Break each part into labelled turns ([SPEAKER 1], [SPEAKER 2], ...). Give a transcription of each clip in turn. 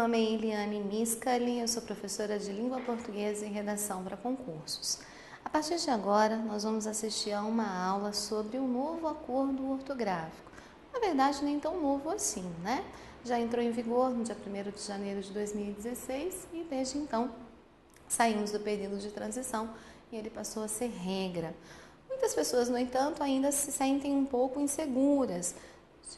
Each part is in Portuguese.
[SPEAKER 1] nome é Eliane Miscali, eu sou professora de língua portuguesa e redação para concursos. A partir de agora, nós vamos assistir a uma aula sobre um novo acordo ortográfico. Na verdade, nem tão novo assim, né? Já entrou em vigor no dia 1º de janeiro de 2016 e desde então saímos do período de transição e ele passou a ser regra. Muitas pessoas, no entanto, ainda se sentem um pouco inseguras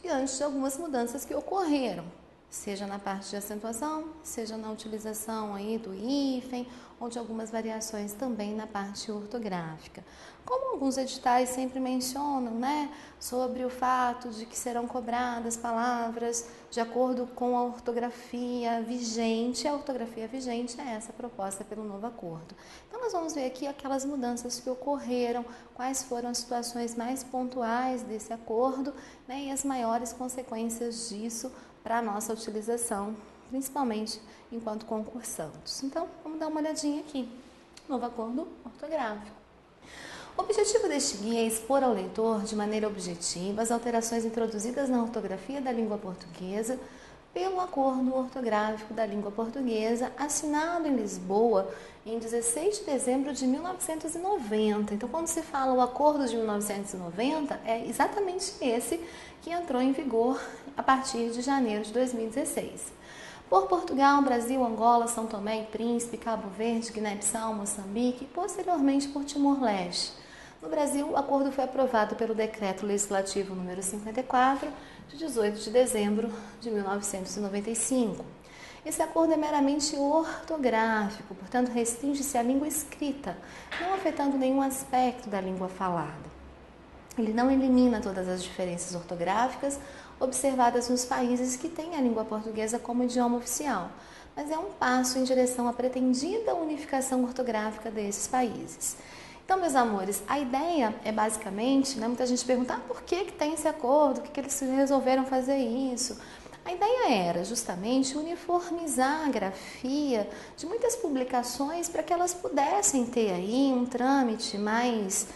[SPEAKER 1] diante de algumas mudanças que ocorreram, seja na parte de acentuação, seja na utilização aí do hífen ou de algumas variações também na parte ortográfica. Como alguns editais sempre mencionam, né, sobre o fato de que serão cobradas palavras de acordo com a ortografia vigente, a ortografia vigente é essa proposta pelo novo acordo. Então nós vamos ver aqui aquelas mudanças que ocorreram, quais foram as situações mais pontuais desse acordo, né, e as maiores consequências disso para a nossa utilização, principalmente enquanto concursantes. Então, vamos dar uma olhadinha aqui. Novo acordo ortográfico. O objetivo deste guia é expor ao leitor, de maneira objetiva, as alterações introduzidas na ortografia da língua portuguesa pelo Acordo Ortográfico da Língua Portuguesa, assinado em Lisboa em 16 de dezembro de 1990. Então, quando se fala o Acordo de 1990, é exatamente esse que entrou em vigor a partir de janeiro de 2016. Por Portugal, Brasil, Angola, São Tomé e Príncipe, Cabo Verde, Guiné-Bissau, Moçambique e posteriormente por Timor-Leste. No Brasil, o acordo foi aprovado pelo Decreto Legislativo número 54, de 18 de dezembro de 1995. Esse acordo é meramente ortográfico, portanto, restringe-se à língua escrita, não afetando nenhum aspecto da língua falada. Ele não elimina todas as diferenças ortográficas observadas nos países que têm a língua portuguesa como idioma oficial, mas é um passo em direção à pretendida unificação ortográfica desses países. Então, meus amores, a ideia é basicamente, né, muita gente pergunta, por que tem esse acordo, por que eles resolveram fazer isso? A ideia era justamente uniformizar a grafia de muitas publicações para que elas pudessem ter aí um trâmite mais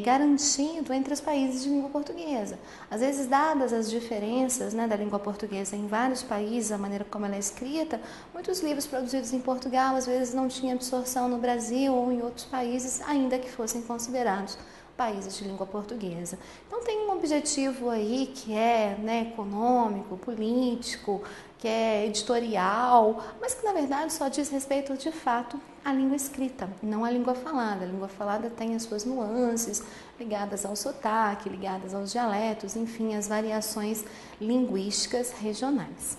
[SPEAKER 1] garantido entre os países de língua portuguesa. Às vezes, dadas as diferenças, né, da língua portuguesa em vários países, a maneira como ela é escrita, muitos livros produzidos em Portugal às vezes não tinham absorção no Brasil ou em outros países, ainda que fossem considerados países de língua portuguesa. Então tem um objetivo aí que é, né, econômico, político, que é editorial, mas que na verdade só diz respeito de fato à língua escrita, não à língua falada. A língua falada tem as suas nuances ligadas ao sotaque, ligadas aos dialetos, enfim, as variações linguísticas regionais.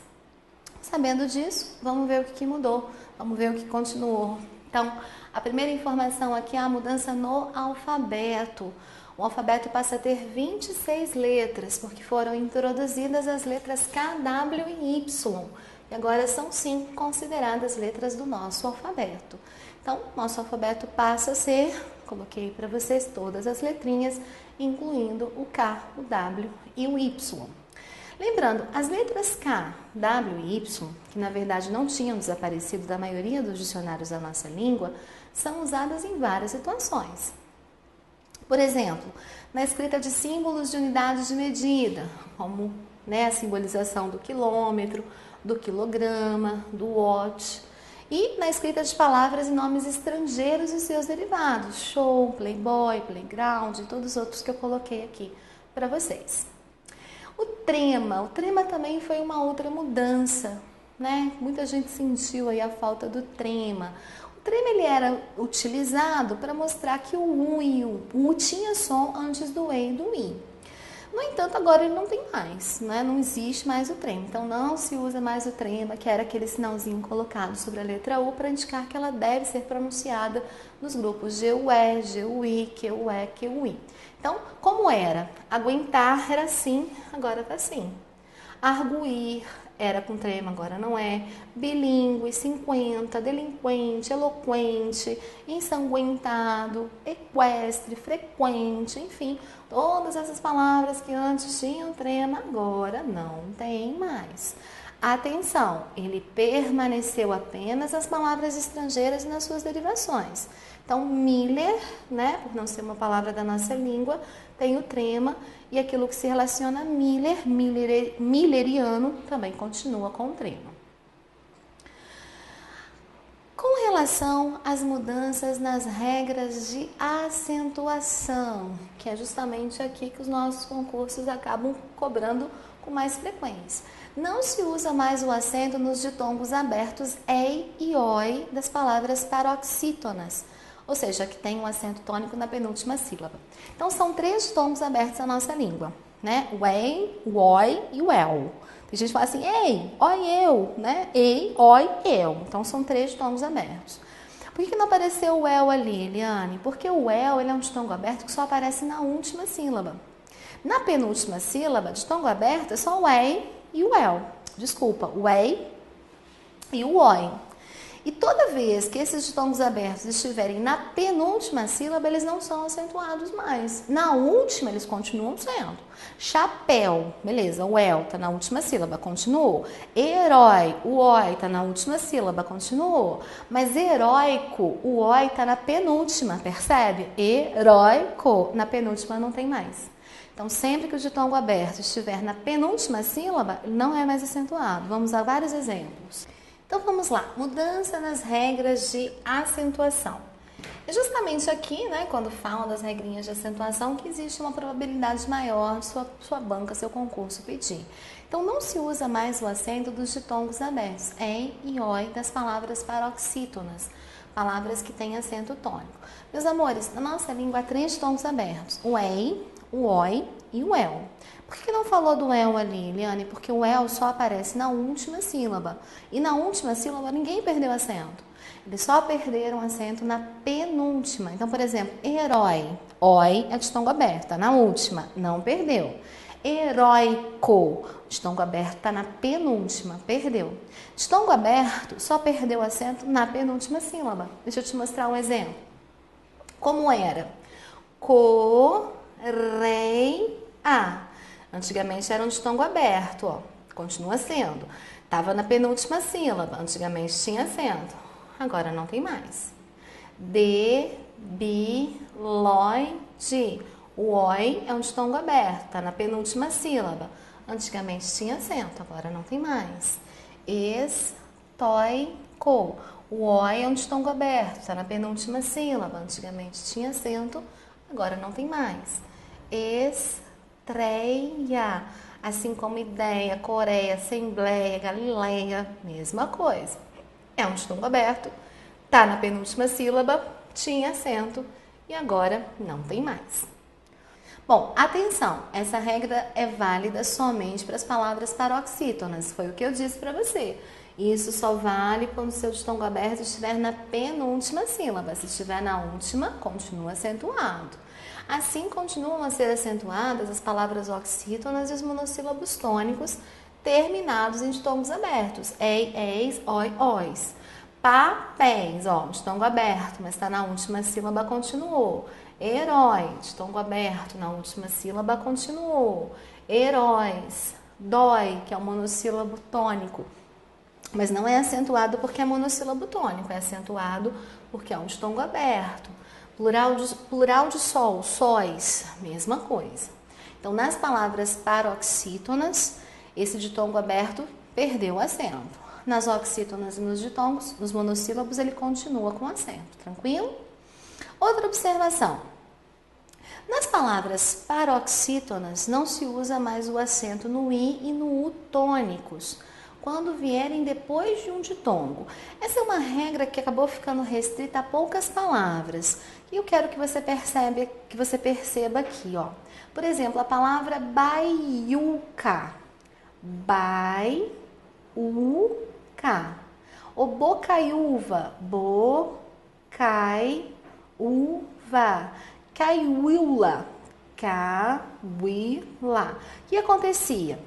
[SPEAKER 1] Sabendo disso, vamos ver o que mudou, vamos ver o que continuou. Então, a primeira informação aqui é a mudança no alfabeto. O alfabeto passa a ter 26 letras, porque foram introduzidas as letras K, W e Y. E agora são, sim, consideradas letras do nosso alfabeto. Então, nosso alfabeto passa a ser, coloquei para vocês todas as letrinhas, incluindo o K, o W e o Y. Lembrando, as letras K, W e Y, que na verdade não tinham desaparecido da maioria dos dicionários da nossa língua, são usadas em várias situações. Por exemplo, na escrita de símbolos de unidades de medida, como, né, a simbolização do quilômetro, do quilograma, do watt, e na escrita de palavras e nomes estrangeiros e seus derivados, show, playboy, playground e todos os outros que eu coloquei aqui para vocês. O trema também foi uma outra mudança, né? Muita gente sentiu aí a falta do trema. O trema ele era utilizado para mostrar que o U e o U tinha som antes do E e do I. No entanto, agora ele não tem mais, né? Não existe mais o trema. Então, não se usa mais o trema, que era aquele sinalzinho colocado sobre a letra U para indicar que ela deve ser pronunciada nos grupos GUE, GUI, QE, QI. Então, como era? Aguentar era assim, agora está assim. Arguir era com trema, agora não é. Bilíngue, 50, delinquente, eloquente, ensanguentado, equestre, frequente, enfim, todas essas palavras que antes tinham trema, agora não tem mais. Atenção, ele permaneceu apenas nas palavras estrangeiras e nas suas derivações. Então, Miller, né, por não ser uma palavra da nossa língua, tem o trema, e aquilo que se relaciona a milleriano, também continua com o trema. relação às mudanças nas regras de acentuação, que é justamente aqui que os nossos concursos acabam cobrando com mais frequência. Não se usa mais o acento nos ditongos abertos ei e oi das palavras paroxítonas, ou seja, que tem um acento tônico na penúltima sílaba. Então, são 3 ditongos abertos na nossa língua, né? O ei, o oi e o el. Tem gente que fala assim, ei, oi, eu, né? Ei, oi, eu. Então, são 3 ditongos abertos. Por que não apareceu o el ali, Eliane? Porque o el ele é um ditongo aberto que só aparece na última sílaba. Na penúltima sílaba, ditongo aberto é só o ei e o el. Desculpa, o ei e o oi. E toda vez que esses ditongos abertos estiverem na penúltima sílaba, eles não são acentuados mais. Na última, eles continuam sendo. Chapéu, beleza, o el está na última sílaba, continuou. Herói, o oi está na última sílaba, continuou. Mas heróico, o oi está na penúltima, percebe? Heróico, na penúltima não tem mais. Então, sempre que o ditongo aberto estiver na penúltima sílaba, ele não é mais acentuado. Vamos a vários exemplos. Então, vamos lá. Mudança nas regras de acentuação. É justamente aqui, né, quando falam das regrinhas de acentuação, que existe uma probabilidade maior de sua banca, seu concurso pedir. Então, não se usa mais o acento dos ditongos abertos, ei e oi, das palavras paroxítonas, palavras que têm acento tônico. Meus amores, na nossa língua há 3 ditongos abertos, o ei, o oi e o el. Por que não falou do el ali, Eliane? Porque o el só aparece na última sílaba. E na última sílaba ninguém perdeu acento. Eles só perderam acento na penúltima. Então, por exemplo, herói. Oi é ditongo aberto, tá na última, não perdeu. Heróico, ditongo aberto está na penúltima, perdeu. Ditongo aberto só perdeu acento na penúltima sílaba. Deixa eu te mostrar um exemplo. Como era? Co-rei-a. Antigamente era um ditongo aberto, ó. Continua sendo. Estava na penúltima sílaba. Antigamente tinha acento. Agora não tem mais. De-bi-loi-de. O oi é um ditongo aberto. Está na penúltima sílaba. Antigamente tinha acento. Agora não tem mais. Es-toi-co. O oi é um ditongo aberto. Está na penúltima sílaba. Antigamente tinha acento. Agora não tem mais. Estreia, assim como ideia, Coreia, Assembleia, Galileia, mesma coisa. É um ditongo aberto, tá na penúltima sílaba, tinha acento e agora não tem mais. Bom, atenção, essa regra é válida somente para as palavras paroxítonas, foi o que eu disse para você. Isso só vale quando o seu ditongo aberto estiver na penúltima sílaba. Se estiver na última, continua acentuado. Assim, continuam a ser acentuadas as palavras oxítonas e os monossílabos tônicos terminados em ditongos abertos. Ei, eis, oi, ois. Papéis, ó, ditongo aberto, mas está na última sílaba, continuou. Herói, ditongo aberto, na última sílaba, continuou. Heróis. Dói, que é o monossílabo tônico, mas não é acentuado porque é monossílabo tônico, é acentuado porque é um ditongo aberto. Plural de sol, sóis, mesma coisa. Então, nas palavras paroxítonas, esse ditongo aberto perdeu o acento. Nas oxítonas e nos ditongos, nos monossílabos, ele continua com acento, tranquilo? Outra observação. Nas palavras paroxítonas, não se usa mais o acento no i e no u tônicos, quando vierem depois de um ditongo. Essa é uma regra que acabou ficando restrita a poucas palavras. E eu quero que você perceba aqui, ó. Por exemplo, a palavra baiuca. Baiuca. O bocaiúva. Bocaiúva. Caiuila. Cauila. O que acontecia?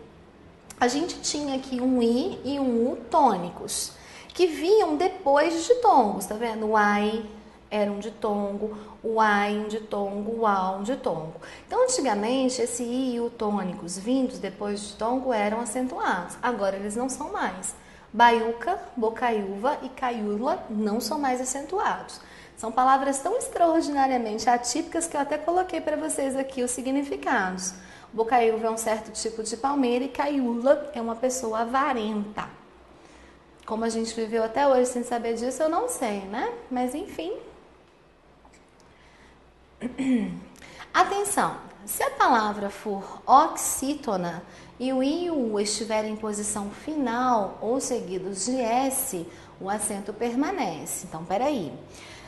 [SPEAKER 1] A gente tinha aqui um i e um u tônicos, que vinham depois de ditongos, tá vendo? O ai era um ditongo, o ai um ditongo, o a um ditongo. Então, antigamente, esse i e u tônicos vindos depois de ditongo eram acentuados. Agora, eles não são mais. Baiuca, bocaiúva e caiula não são mais acentuados. São palavras tão extraordinariamente atípicas que eu até coloquei para vocês aqui os significados. Bocaiúva é um certo tipo de palmeira e caiula é uma pessoa avarenta. Como a gente viveu até hoje sem saber disso, eu não sei, né? Mas enfim. Atenção, se a palavra for oxítona e o I e o U estiverem em posição final ou seguidos de S, o acento permanece. Então, peraí.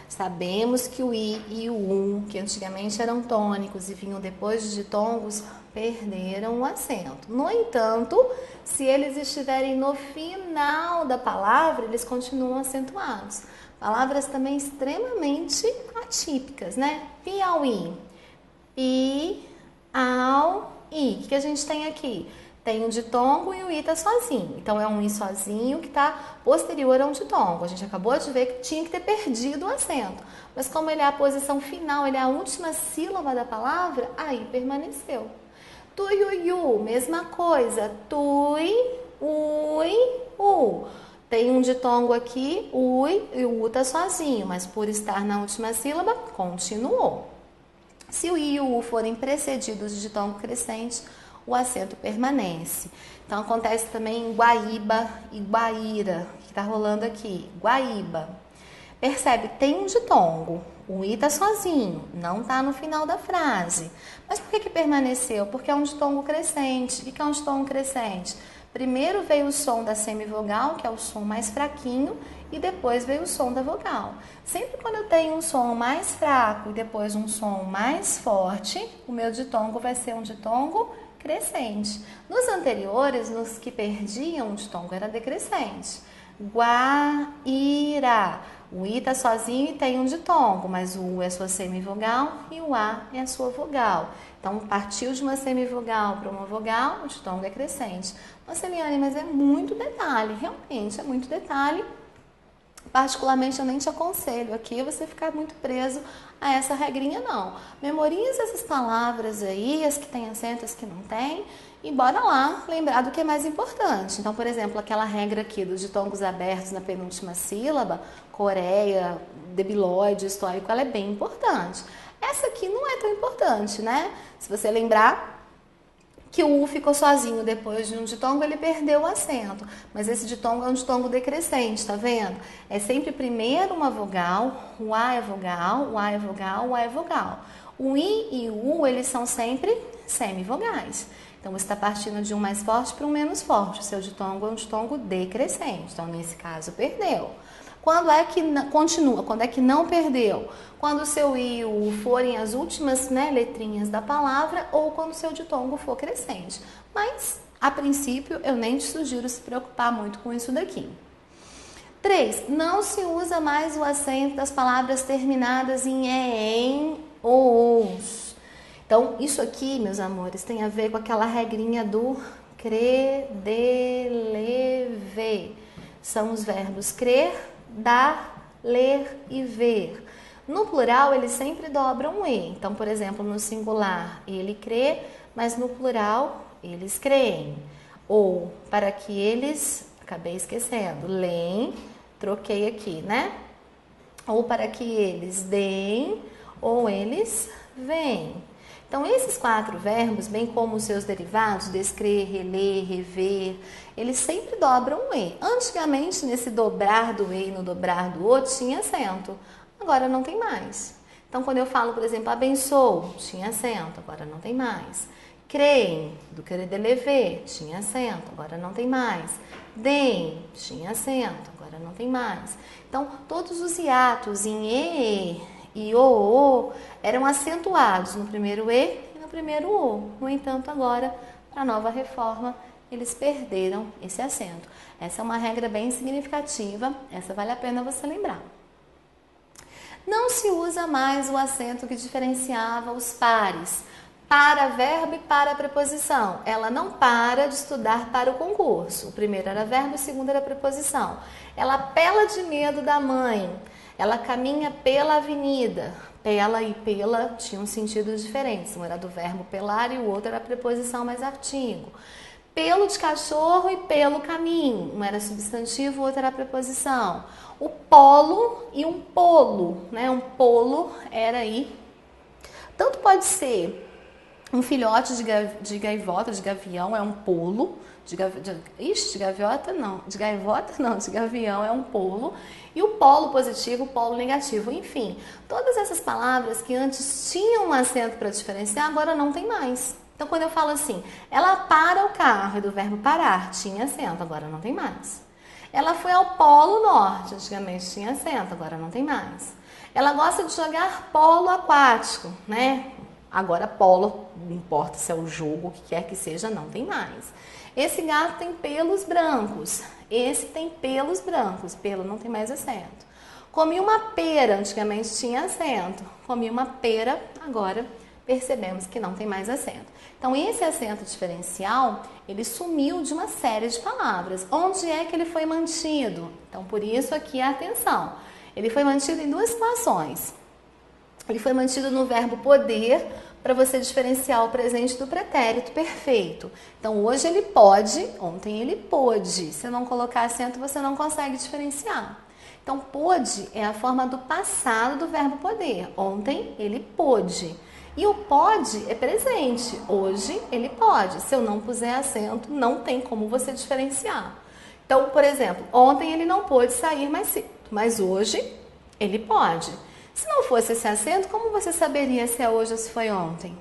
[SPEAKER 1] Sabemos que o I e o U, que antigamente eram tônicos e vinham depois de ditongos, perderam o acento. No entanto, se eles estiverem no final da palavra, eles continuam acentuados. Palavras também extremamente atípicas, né? Piauí. I, ao, I. O que a gente tem aqui? Tem um ditongo e o I tá sozinho. Então, é um I sozinho que está posterior a um ditongo. A gente acabou de ver que tinha que ter perdido o acento. Mas como ele é a posição final, ele é a última sílaba da palavra, aí permaneceu. Tuiuiu, mesma coisa. Tui, ui, u. Tem um ditongo aqui, ui, e o u tá sozinho, mas por estar na última sílaba, continuou. Se o i e o u forem precedidos de ditongo crescente, o acento permanece. Então, acontece também em Guaíba e Guaíra, que está rolando aqui. Guaíba. Percebe? Tem um ditongo. O i está sozinho, não está no final da frase. Mas por que permaneceu? Porque é um ditongo crescente. O que é um ditongo crescente? Primeiro veio o som da semivogal, que é o som mais fraquinho, e depois veio o som da vogal. Sempre quando eu tenho um som mais fraco e depois um som mais forte, o meu ditongo vai ser um ditongo crescente. Nos anteriores, nos que perdiam, o ditongo era decrescente. Guaíra. O I está sozinho e tem um ditongo, mas o U é sua semivogal e o A é a sua vogal. Então, partiu de uma semivogal para uma vogal, o ditongo é crescente. Nossa, Eliane, mas é muito detalhe, realmente é muito detalhe. Particularmente, eu nem te aconselho aqui você ficar muito preso a essa regrinha, não. Memoriza essas palavras aí, as que tem acento, as que não tem, e bora lá lembrar do que é mais importante. Então, por exemplo, aquela regra aqui dos ditongos abertos na penúltima sílaba, coreia, debilóide, histórico, ela é bem importante. Essa aqui não é tão importante, né? Se você lembrar que o U ficou sozinho depois de um ditongo, ele perdeu o acento. Mas esse ditongo é um ditongo decrescente, tá vendo? É sempre primeiro uma vogal, o A é vogal, o A é vogal, o A é vogal. O I e o U, eles são sempre semivogais. Então, você está partindo de um mais forte para um menos forte. O seu ditongo é um ditongo decrescente. Então, nesse caso, perdeu. Quando é que continua? Quando é que não perdeu? Quando o seu I e o U forem as últimas, né, letrinhas da palavra ou quando o seu ditongo for crescente. Mas, a princípio, eu nem te sugiro se preocupar muito com isso daqui. 3. Não se usa mais o acento das palavras terminadas em em ou os. Então, isso aqui, meus amores, tem a ver com aquela regrinha do crer-de-ler-ver. São os verbos crer, dar, ler e ver. No plural, eles sempre dobram E. Então, por exemplo, no singular, ele crê, mas no plural, eles creem. Ou, para que eles, acabei esquecendo, leem, troquei aqui, né? Ou para que eles deem, ou eles veem. Então, esses 4 verbos, bem como os seus derivados, descrer, reler, rever, eles sempre dobram o E. Antigamente, nesse dobrar do E e no dobrar do O, tinha acento. Agora não tem mais. Então, quando eu falo, por exemplo, abençoo, tinha acento, agora não tem mais. Creem, do querer de lever, tinha acento, agora não tem mais. Deem, tinha acento, agora não tem mais. Então, todos os hiatos em e o eram acentuados no primeiro E e no primeiro O. No entanto, agora, para a nova reforma, eles perderam esse acento. Essa é uma regra bem significativa, essa vale a pena você lembrar. Não se usa mais o acento que diferenciava os pares, para verbo e para preposição. Ela não para de estudar para o concurso. O primeiro era verbo, o segundo era preposição. Ela pela de medo da mãe. Ela caminha pela avenida. Pela e pela tinham sentidos diferentes. Um era do verbo pelar e o outro era a preposição mais artigo. Pelo de cachorro e pelo caminho. Um era substantivo, o outro era a preposição. O polo e um polo, né? Um polo era aí. Tanto pode ser Um filhote de gaivota, de gavião, é um polo. De gaviota não. De gaivota não, de gavião é um polo. E o polo positivo, o polo negativo. Enfim, todas essas palavras que antes tinham um acento para diferenciar, agora não tem mais. Então, quando eu falo assim, ela para o carro, é do verbo parar, tinha acento, agora não tem mais. Ela foi ao Polo Norte, antigamente tinha acento, agora não tem mais. Ela gosta de jogar polo aquático, né? Agora polo, não importa se é o jogo, o que quer que seja, não tem mais. Esse gato tem pelos brancos, esse tem pelos brancos, pelo não tem mais acento. Comi uma pera, antigamente tinha acento. Comi uma pera, agora percebemos que não tem mais acento. Então, esse acento diferencial, ele sumiu de uma série de palavras. Onde é que ele foi mantido? Então, por isso aqui a atenção. Ele foi mantido em duas situações. Ele foi mantido no verbo poder, para você diferenciar o presente do pretérito perfeito. Então, hoje ele pode, ontem ele pôde. Se não colocar acento, você não consegue diferenciar. Então, pôde é a forma do passado do verbo poder. Ontem ele pôde. E o pode é presente. Hoje ele pode. Se eu não puser acento, não tem como você diferenciar. Então, por exemplo, ontem ele não pôde sair mais cedo, mas hoje ele pode. Se não fosse esse acento, como você saberia se é hoje ou se foi ontem?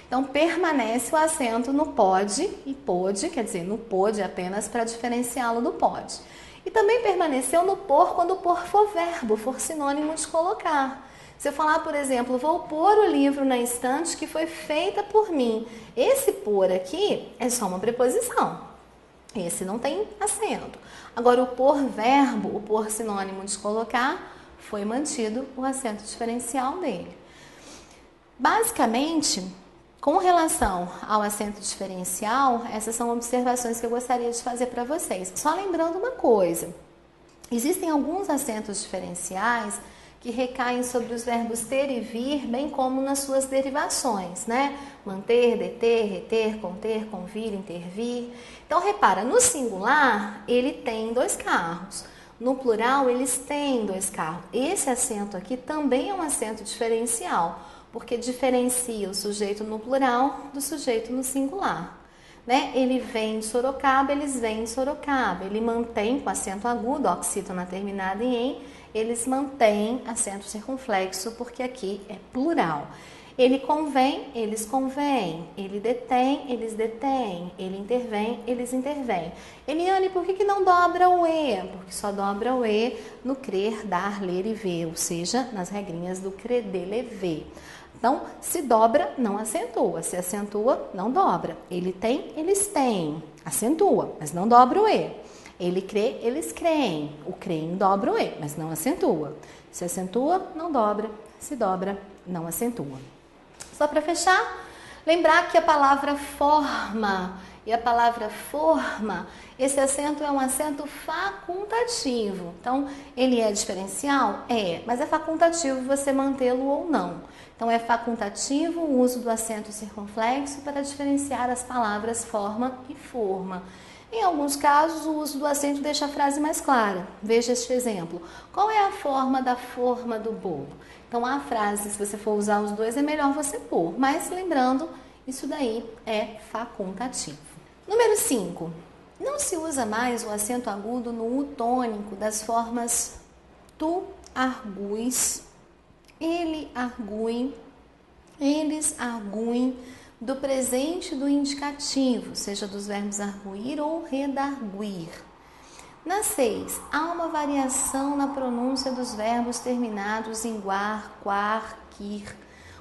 [SPEAKER 1] Então, permanece o acento no pode e pôde, quer dizer, no pôde apenas para diferenciá-lo do pode. E também permaneceu no por quando o por for verbo, for sinônimo de colocar. Se eu falar, por exemplo, vou pôr o livro na estante que foi feita por mim. Esse por aqui é só uma preposição. Esse não tem acento. Agora, o por verbo, o por sinônimo de colocar, foi mantido o acento diferencial dele. Basicamente, com relação ao acento diferencial, essas são observações que eu gostaria de fazer para vocês. Só lembrando uma coisa, existem alguns acentos diferenciais que recaem sobre os verbos ter e vir, bem como nas suas derivações, né? Manter, deter, reter, conter, convir, intervir. Então, repara, no singular, ele tem 2 carros. No plural, eles têm 2 carros. Esse acento aqui também é um acento diferencial, porque diferencia o sujeito no plural do sujeito no singular. Né? Ele vem de Sorocaba, eles vêm de Sorocaba. Ele mantém com acento agudo, oxítona terminada em em, eles mantêm acento circunflexo, porque aqui é plural. Ele convém, eles convêm. Ele detém, eles detêm. Ele intervém, eles intervêm. Eliane, por que não dobra o E? Porque só dobra o E no crer, dar, ler e ver, ou seja, nas regrinhas do creder, lever. Então, se dobra, não acentua. Se acentua, não dobra. Ele tem, eles têm. Acentua, mas não dobra o E. Ele crê, eles creem. O creem dobra o E, mas não acentua. Se acentua, não dobra. Se dobra, não acentua. Só para fechar, lembrar que a palavra forma e a palavra forma, esse acento é um acento facultativo. Então, ele é diferencial? É, mas é facultativo você mantê-lo ou não. Então, é facultativo o uso do acento circunflexo para diferenciar as palavras forma e forma. Em alguns casos, o uso do acento deixa a frase mais clara. Veja este exemplo. Qual é a forma do bolo? Então, a frase, se você for usar os dois, é melhor você pôr. Mas, lembrando, isso daí é facultativo. Número 5. Não se usa mais o acento agudo no U tônico das formas tu arguis, ele argui, eles arguem, do presente do indicativo, seja dos verbos arguir ou redarguir. Na 6, há uma variação na pronúncia dos verbos terminados em guar, quar, quir,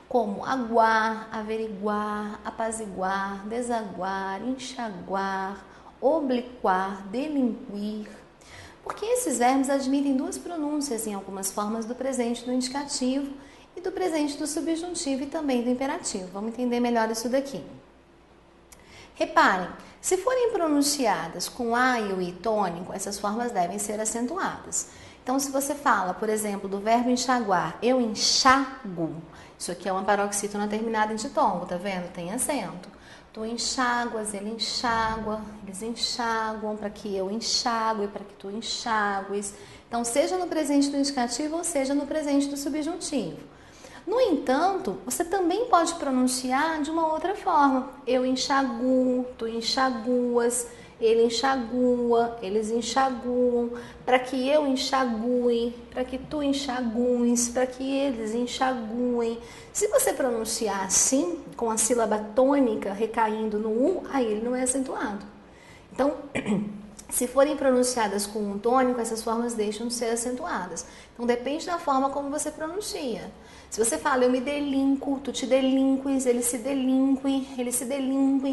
[SPEAKER 1] como aguar, averiguar, apaziguar, desaguar, enxaguar, obliquar, delinquir. Porque esses verbos admitem 2 pronúncias em algumas formas do presente do indicativo e do presente do subjuntivo e também do imperativo. Vamos entender melhor isso daqui. Reparem, se forem pronunciadas com A e o I tônico, essas formas devem ser acentuadas. Então, se você fala, por exemplo, do verbo enxaguar, eu enxago, isso aqui é uma paroxítona terminada em ditongo, tá vendo? Tem acento. Tu enxáguas, ele enxágua, eles enxaguam, para que eu enxague, para que tu enxagues. Então, seja no presente do indicativo ou seja no presente do subjuntivo. No entanto, você também pode pronunciar de uma outra forma. Eu enxaguo, tu enxaguas, ele enxagua, eles enxaguam, para que eu enxague, para que tu enxagues, para que eles enxaguem. Se você pronunciar assim, com a sílaba tônica recaindo no U, aí ele não é acentuado. Então, se forem pronunciadas com um tônico, essas formas deixam de ser acentuadas. Então, depende da forma como você pronuncia. Se você fala, eu me delinco, tu te delinques, ele se delinquem,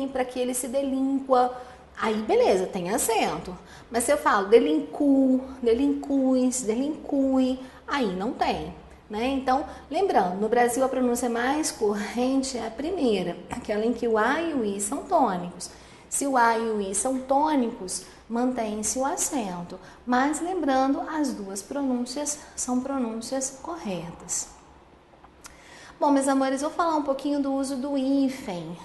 [SPEAKER 1] para que ele se delinqua, aí beleza, tem acento. Mas se eu falo delincu, delinquis, delincui, aí não tem. Né? Então, lembrando, no Brasil a pronúncia mais corrente é a primeira, aquela em que o A e o I são tônicos. Se o A e o I são tônicos, mantém-se o acento. Mas lembrando, as duas pronúncias são pronúncias corretas. Bom, meus amores, vou falar um pouquinho do uso do hífen.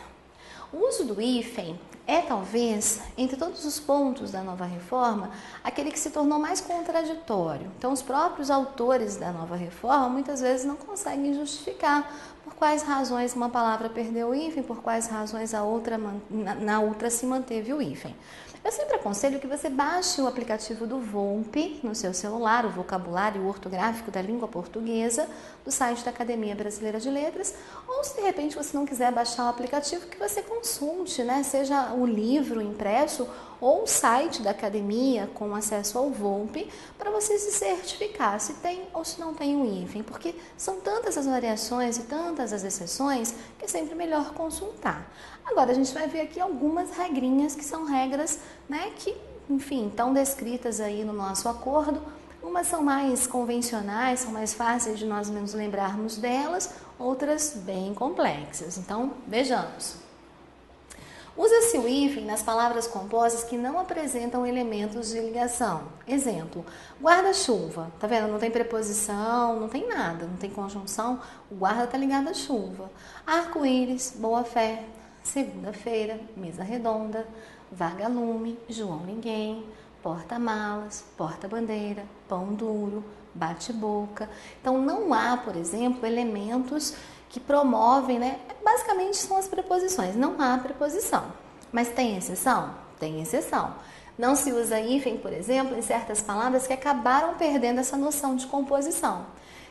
[SPEAKER 1] O uso do hífen é, talvez, entre todos os pontos da Nova Reforma, aquele que se tornou mais contraditório. Então, os próprios autores da Nova Reforma, muitas vezes, não conseguem justificar por quais razões uma palavra perdeu o hífen, por quais razões na outra se manteve o hífen. Eu sempre aconselho que você baixe o aplicativo do VOLP no seu celular, o Vocabulário Ortográfico da Língua Portuguesa, do site da Academia Brasileira de Letras, ou se de repente você não quiser baixar o aplicativo, que você consulte, né? Seja o livro impresso ou o site da Academia com acesso ao VOLP, para você se certificar se tem ou se não tem o hífen, porque são tantas as variações e tantas as exceções que é sempre melhor consultar. Agora, a gente vai ver aqui algumas regrinhas que são regras, né, que, enfim, estão descritas aí no nosso acordo. Umas são mais convencionais, são mais fáceis de nós nos lembrarmos delas, outras bem complexas. Então, vejamos. Usa-se o hífen nas palavras compostas que não apresentam elementos de ligação. Exemplo, guarda-chuva. Tá vendo? Não tem preposição, não tem nada, não tem conjunção. O guarda está ligado à chuva. Arco-íris, boa-fé. Segunda-feira, mesa redonda. Vagalume, João ninguém. Porta-malas, porta-bandeira, pão duro, bate-boca. Então, não há, por exemplo, elementos que promovem, né? Basicamente são as preposições, não há preposição. Mas tem exceção? Tem exceção. Não se usa hífen, por exemplo, em certas palavras que acabaram perdendo essa noção de composição.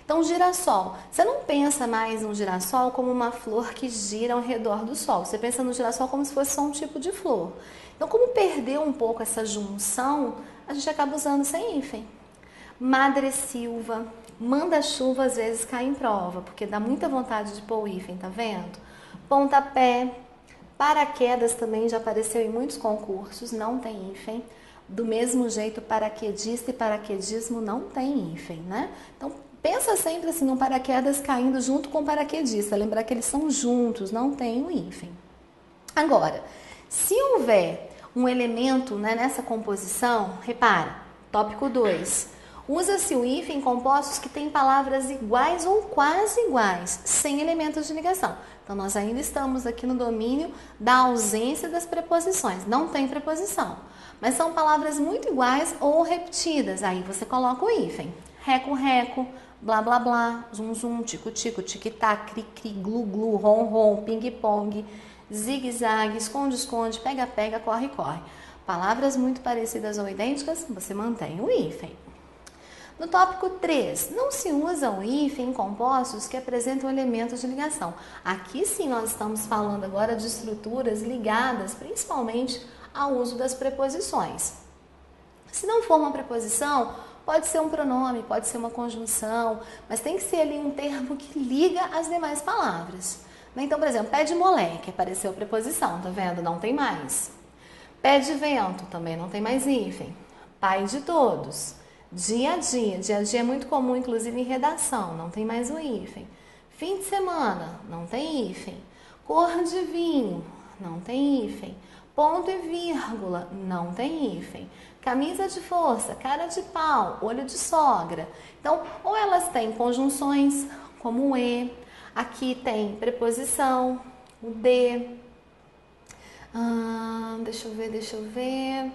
[SPEAKER 1] Então, girassol. Você não pensa mais no girassol como uma flor que gira ao redor do sol. Você pensa no girassol como se fosse só um tipo de flor. Então, como perdeu um pouco essa junção, a gente acaba usando sem hífen. Madressilva. Manda-chuva às vezes cai em prova, porque dá muita vontade de pôr o hífen, tá vendo? Pontapé, paraquedas também já apareceu em muitos concursos, não tem hífen. Do mesmo jeito, paraquedista e paraquedismo não tem hífen, né? Então, pensa sempre assim, no paraquedas caindo junto com o paraquedista, lembrar que eles são juntos, não tem o hífen. Agora, se houver um elemento, né, nessa composição, repara, tópico 2. Usa-se o hífen em compostos que têm palavras iguais ou quase iguais, sem elementos de ligação. Então, nós ainda estamos aqui no domínio da ausência das preposições. Não tem preposição, mas são palavras muito iguais ou repetidas. Aí você coloca o hífen. Reco, reco, blá, blá, blá, zum, zum, tico, tico, tic-tac, cri, cri, glu, glu, rom, rom, ping-pong, zigue-zague, esconde, esconde, pega, pega, corre, corre. Palavras muito parecidas ou idênticas, você mantém o hífen. No tópico 3, não se usa o hífen em compostos que apresentam elementos de ligação. Aqui sim nós estamos falando agora de estruturas ligadas principalmente ao uso das preposições. Se não for uma preposição, pode ser um pronome, pode ser uma conjunção, mas tem que ser ali um termo que liga as demais palavras. Então, por exemplo, pé de moleque, apareceu a preposição, tá vendo? Não tem mais. Pé de vento, também não tem mais hífen. Pai de todos. Dia a dia é muito comum, inclusive em redação, não tem mais o hífen. Fim de semana, não tem hífen. Cor de vinho, não tem hífen. Ponto e vírgula, não tem hífen. Camisa de força, cara de pau, olho de sogra. Então, ou elas têm conjunções, como o e, aqui tem preposição, o de. Deixa eu ver.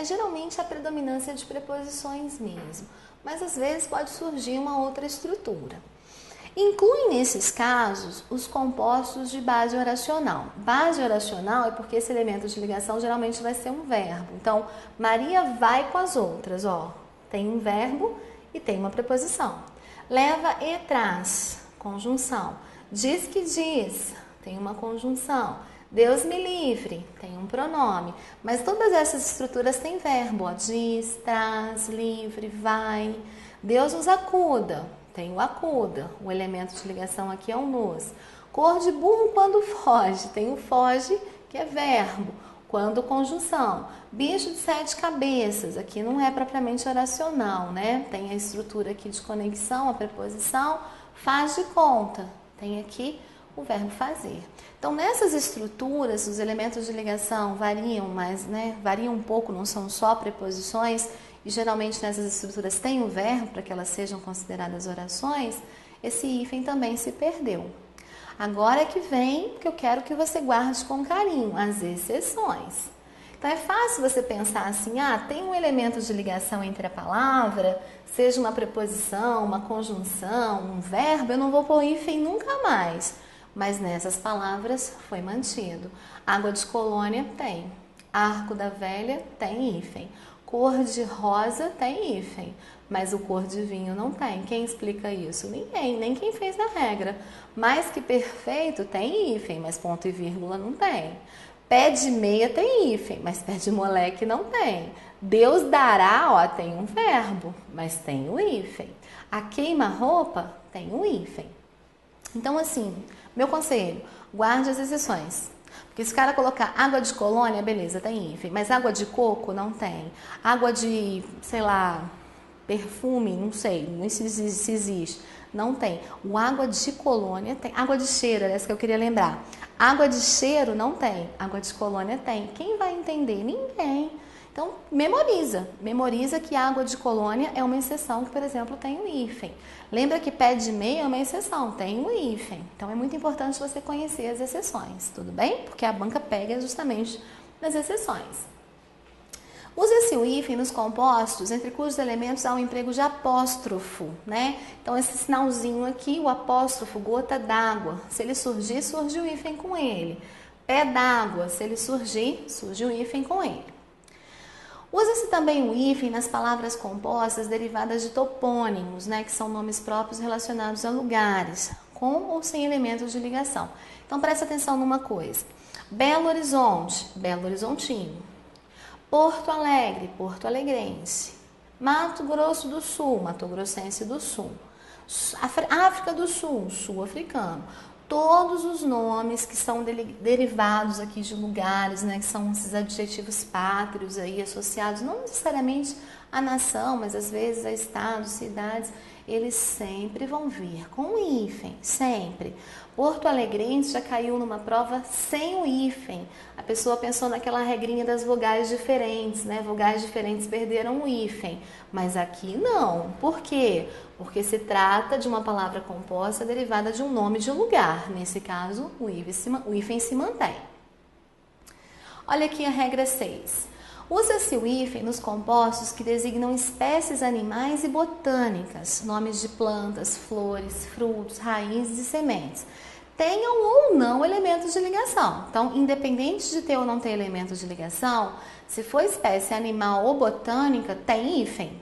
[SPEAKER 1] Geralmente a predominância de preposições mesmo, mas às vezes pode surgir uma outra estrutura. Incluem nesses casos os compostos de base oracional. Base oracional é porque esse elemento de ligação geralmente vai ser um verbo. Então, Maria vai com as outras, ó. Tem um verbo e tem uma preposição. Leva e traz, conjunção. Diz que diz, tem uma conjunção. Deus me livre, tem um pronome. Mas todas essas estruturas têm verbo, ó. Diz, traz, livre, vai. Deus nos acuda, tem o acuda. O elemento de ligação aqui é o nos. Cor de burro quando foge, tem o foge, que é verbo. Quando conjunção. Bicho de 7 cabeças, aqui não é propriamente oracional, né? Tem a estrutura aqui de conexão, a preposição, faz de conta. Tem aqui o verbo fazer. Então, nessas estruturas, os elementos de ligação variam, mas, né, variam um pouco, não são só preposições, e geralmente nessas estruturas tem o verbo para que elas sejam consideradas orações. Esse hífen também se perdeu. Agora é que vem que eu quero que você guarde com carinho, as exceções. Então é fácil você pensar assim, tem um elemento de ligação entre a palavra, seja uma preposição, uma conjunção, um verbo, eu não vou pôr hífen nunca mais. Mas nessas palavras foi mantido. Água de colônia tem, arco da velha tem hífen, cor de rosa tem hífen. Mas o cor de vinho não tem. Quem explica isso? Ninguém, nem quem fez a regra. Mais que perfeito tem hífen, mas ponto e vírgula não tem. Pé de meia tem hífen, mas pé de moleque não tem. Deus dará, ó, tem um verbo, mas tem o hífen. A queima-roupa tem um hífen. Então, assim, meu conselho, guarde as exceções. Porque se o cara colocar água de colônia, beleza, tem hífen. Mas água de coco não tem. Água de, sei lá, perfume, não sei, não sei se existe, não tem. O água de colônia tem. Água de cheiro, essa que eu queria lembrar. Água de cheiro não tem, água de colônia tem. Quem vai entender? Ninguém. Então, memoriza que água de colônia é uma exceção que, por exemplo, tem o hífen. Lembra que pé de meia é uma exceção, tem o hífen. Então, é muito importante você conhecer as exceções, tudo bem? Porque a banca pega justamente nas exceções. Usa-se o hífen nos compostos entre cujos elementos há um emprego de apóstrofo, né? Então, esse sinalzinho aqui, o apóstrofo, gota d'água. Se ele surgir, surge o hífen com ele. Pé d'água, se ele surgir, surge o hífen com ele. Usa-se também o hífen nas palavras compostas derivadas de topônimos, né? Que são nomes próprios relacionados a lugares, com ou sem elementos de ligação. Então, presta atenção numa coisa. Belo Horizonte, Belo Horizontinho. Porto Alegre, Porto Alegrense. Mato Grosso do Sul, Mato Grossense do Sul. África do Sul, sul-africano. Todos os nomes que são derivados aqui de lugares, né, que são esses adjetivos pátrios aí associados, não necessariamente à nação, mas às vezes a estados, cidades, eles sempre vão vir com o hífen, sempre. Porto Alegrense já caiu numa prova sem o hífen. A pessoa pensou naquela regrinha das vogais diferentes, né? Vogais diferentes perderam o hífen. Mas aqui não. Por quê? Porque se trata de uma palavra composta derivada de um nome de lugar. Nesse caso, o hífen se mantém. Olha aqui a regra 6. Usa-se o hífen nos compostos que designam espécies animais e botânicas, nomes de plantas, flores, frutos, raízes e sementes. Tenham ou não elementos de ligação. Então, independente de ter ou não ter elementos de ligação, se for espécie animal ou botânica, tem hífen.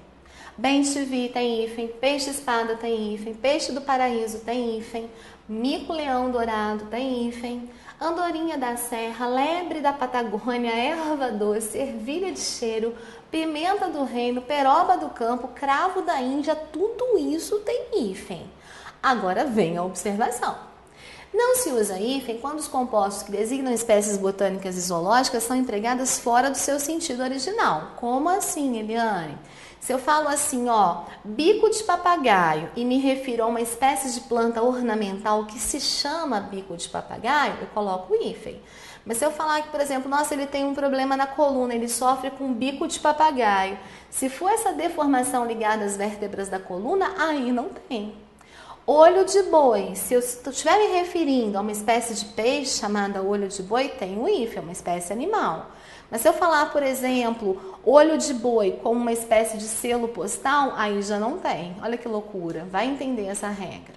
[SPEAKER 1] Bem-te-vi tem hífen, peixe-espada tem hífen, peixe do paraíso tem hífen, mico-leão dourado tem hífen, andorinha da serra, lebre da Patagônia, erva doce, ervilha de cheiro, pimenta do reino, peroba do campo, cravo da Índia, tudo isso tem hífen. Agora vem a observação. Não se usa hífen quando os compostos que designam espécies botânicas e zoológicas são empregadas fora do seu sentido original. Como assim, Eliane? Se eu falo assim, ó, bico de papagaio e me refiro a uma espécie de planta ornamental que se chama bico de papagaio, eu coloco o hífen. Mas se eu falar que, por exemplo, nossa, ele tem um problema na coluna, ele sofre com bico de papagaio. Se for essa deformação ligada às vértebras da coluna, aí não tem. Olho de boi, se eu estiver me referindo a uma espécie de peixe chamada olho de boi, tem o hífen, é uma espécie animal. Mas se eu falar, por exemplo, olho de boi como uma espécie de selo postal, aí já não tem. Olha que loucura, vai entender essa regra.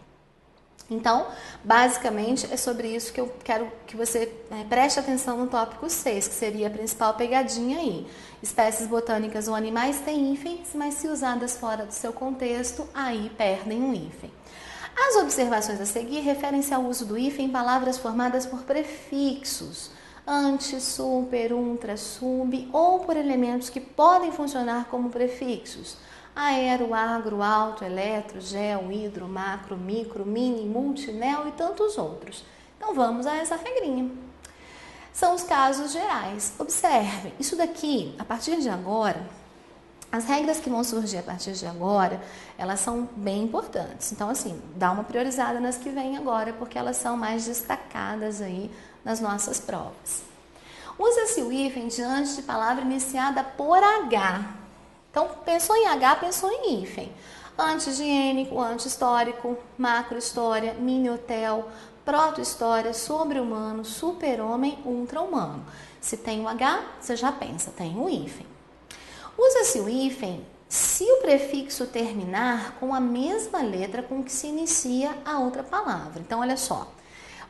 [SPEAKER 1] Então, basicamente, é sobre isso que eu quero que você preste atenção no tópico 6, que seria a principal pegadinha aí. Espécies botânicas ou animais têm hífens, mas se usadas fora do seu contexto, aí perdem um hífen. As observações a seguir referem-se ao uso do hífen em palavras formadas por prefixos, ante, super, ultra, sub, ou por elementos que podem funcionar como prefixos, aero, agro, alto, eletro, gel, hidro, macro, micro, mini, multi, neo e tantos outros. Então vamos a essa regrinha. São os casos gerais. Observe, isso daqui, a partir de agora, as regras que vão surgir a partir de agora, elas são bem importantes. Então, assim, dá uma priorizada nas que vêm agora, porque elas são mais destacadas aí nas nossas provas. Usa-se o hífen diante de palavra iniciada por H. Então, pensou em H, pensou em hífen. Anti-higiênico, anti-histórico, macro-história, mini-hotel, proto-história, sobre-humano, super-homem, ultra-humano. Se tem o H, você já pensa, tem o hífen. Usa-se o hífen se o prefixo terminar com a mesma letra com que se inicia a outra palavra. Então, olha só.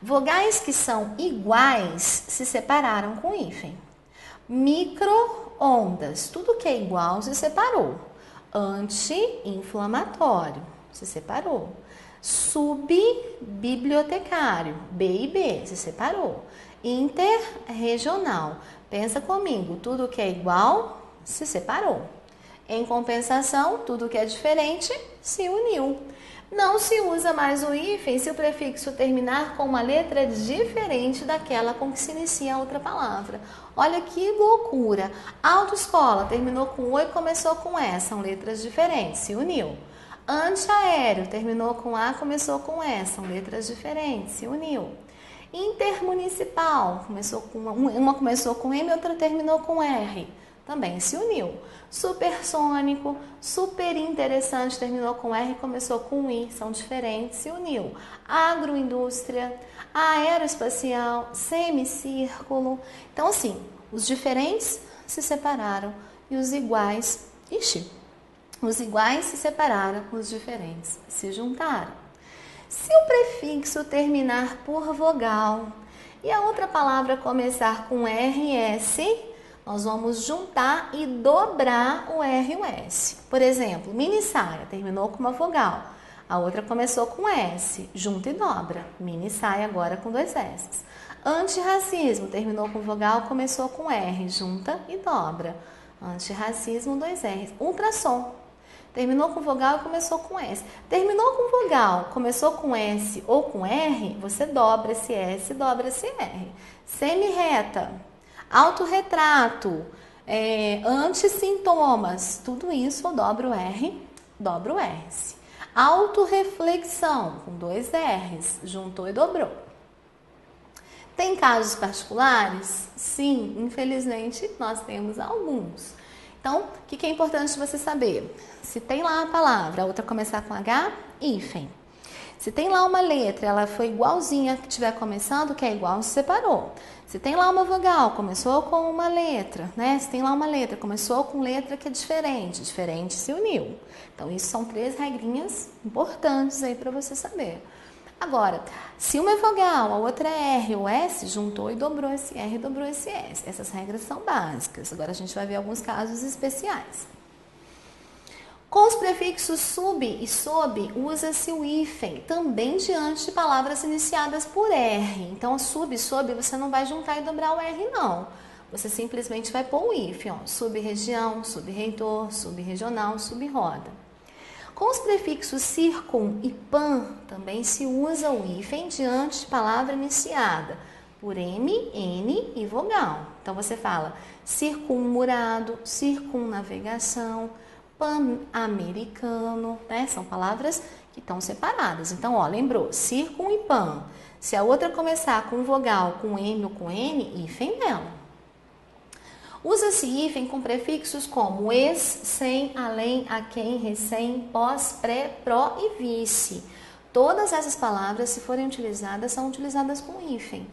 [SPEAKER 1] Vogais que são iguais se separaram com hífen. Micro-ondas, tudo que é igual se separou. Anti-inflamatório, se separou. Subbibliotecário, B e B, se separou. Interregional, pensa comigo, tudo que é igual se separou. Em compensação, tudo que é diferente se uniu. Não se usa mais o hífen se o prefixo terminar com uma letra diferente daquela com que se inicia a outra palavra. Olha que loucura! Autoescola terminou com O e começou com E, são letras diferentes, se uniu. Antiaéreo terminou com A, começou com E, são letras diferentes, se uniu. Intermunicipal, uma começou com M e outra terminou com R, também se uniu. Supersônico, super interessante, terminou com R e começou com I, são diferentes, se uniu. Agroindústria, aeroespacial, semicírculo. Então, assim, os diferentes se separaram e os iguais, os iguais se separaram, os diferentes se juntaram. Se o prefixo terminar por vogal e a outra palavra começar com RS, nós vamos juntar e dobrar o R e o S. Por exemplo, mini saia terminou com uma vogal, a outra começou com S, junta e dobra. Mini saia agora com 2 S. Antirracismo terminou com vogal, começou com R, junta e dobra. Antirracismo, 2 R's. Ultrassom terminou com vogal e começou com S. Terminou com vogal, começou com S ou com R, você dobra esse S e dobra esse R. Semi-reta, autorretrato, antissintomas, tudo isso eu dobro o R, dobro o S. Autorreflexão, com 2 R's, juntou e dobrou. Tem casos particulares? Sim, infelizmente nós temos alguns. Então, o que é importante você saber? Se tem lá a palavra, a outra começar com H, hífen. Se tem lá uma letra, ela foi igualzinha que estiver começando, que é igual, se separou. Se tem lá uma vogal, começou com uma letra, né? Se tem lá uma letra, começou com letra que é diferente, diferente se uniu. Então, isso são 3 regrinhas importantes aí para você saber. Agora, se uma é vogal, a outra é R ou S, juntou e dobrou esse R e dobrou esse S. Essas regras são básicas. Agora a gente vai ver alguns casos especiais. Com os prefixos sub e sob, usa-se o hífen, também diante de palavras iniciadas por R. Então, sub e sob, você não vai juntar e dobrar o R, não. Você simplesmente vai pôr o hífen, ó, sub-região, sub-reitor, sub-regional, sub-roda. Com os prefixos circum e pan, também se usa o hífen diante de palavra iniciada por M, N e vogal. Então, você fala circunmurado, circunnavegação, pan-americano, né? São palavras que estão separadas. Então, ó, lembrou? Circum e pan. Se a outra começar com vogal, com M ou com N, hífen nela. Usa-se hífen com prefixos como ex, sem, além, a quem, recém, pós, pré, pró e vice. Todas essas palavras, se forem utilizadas, são utilizadas com hífen.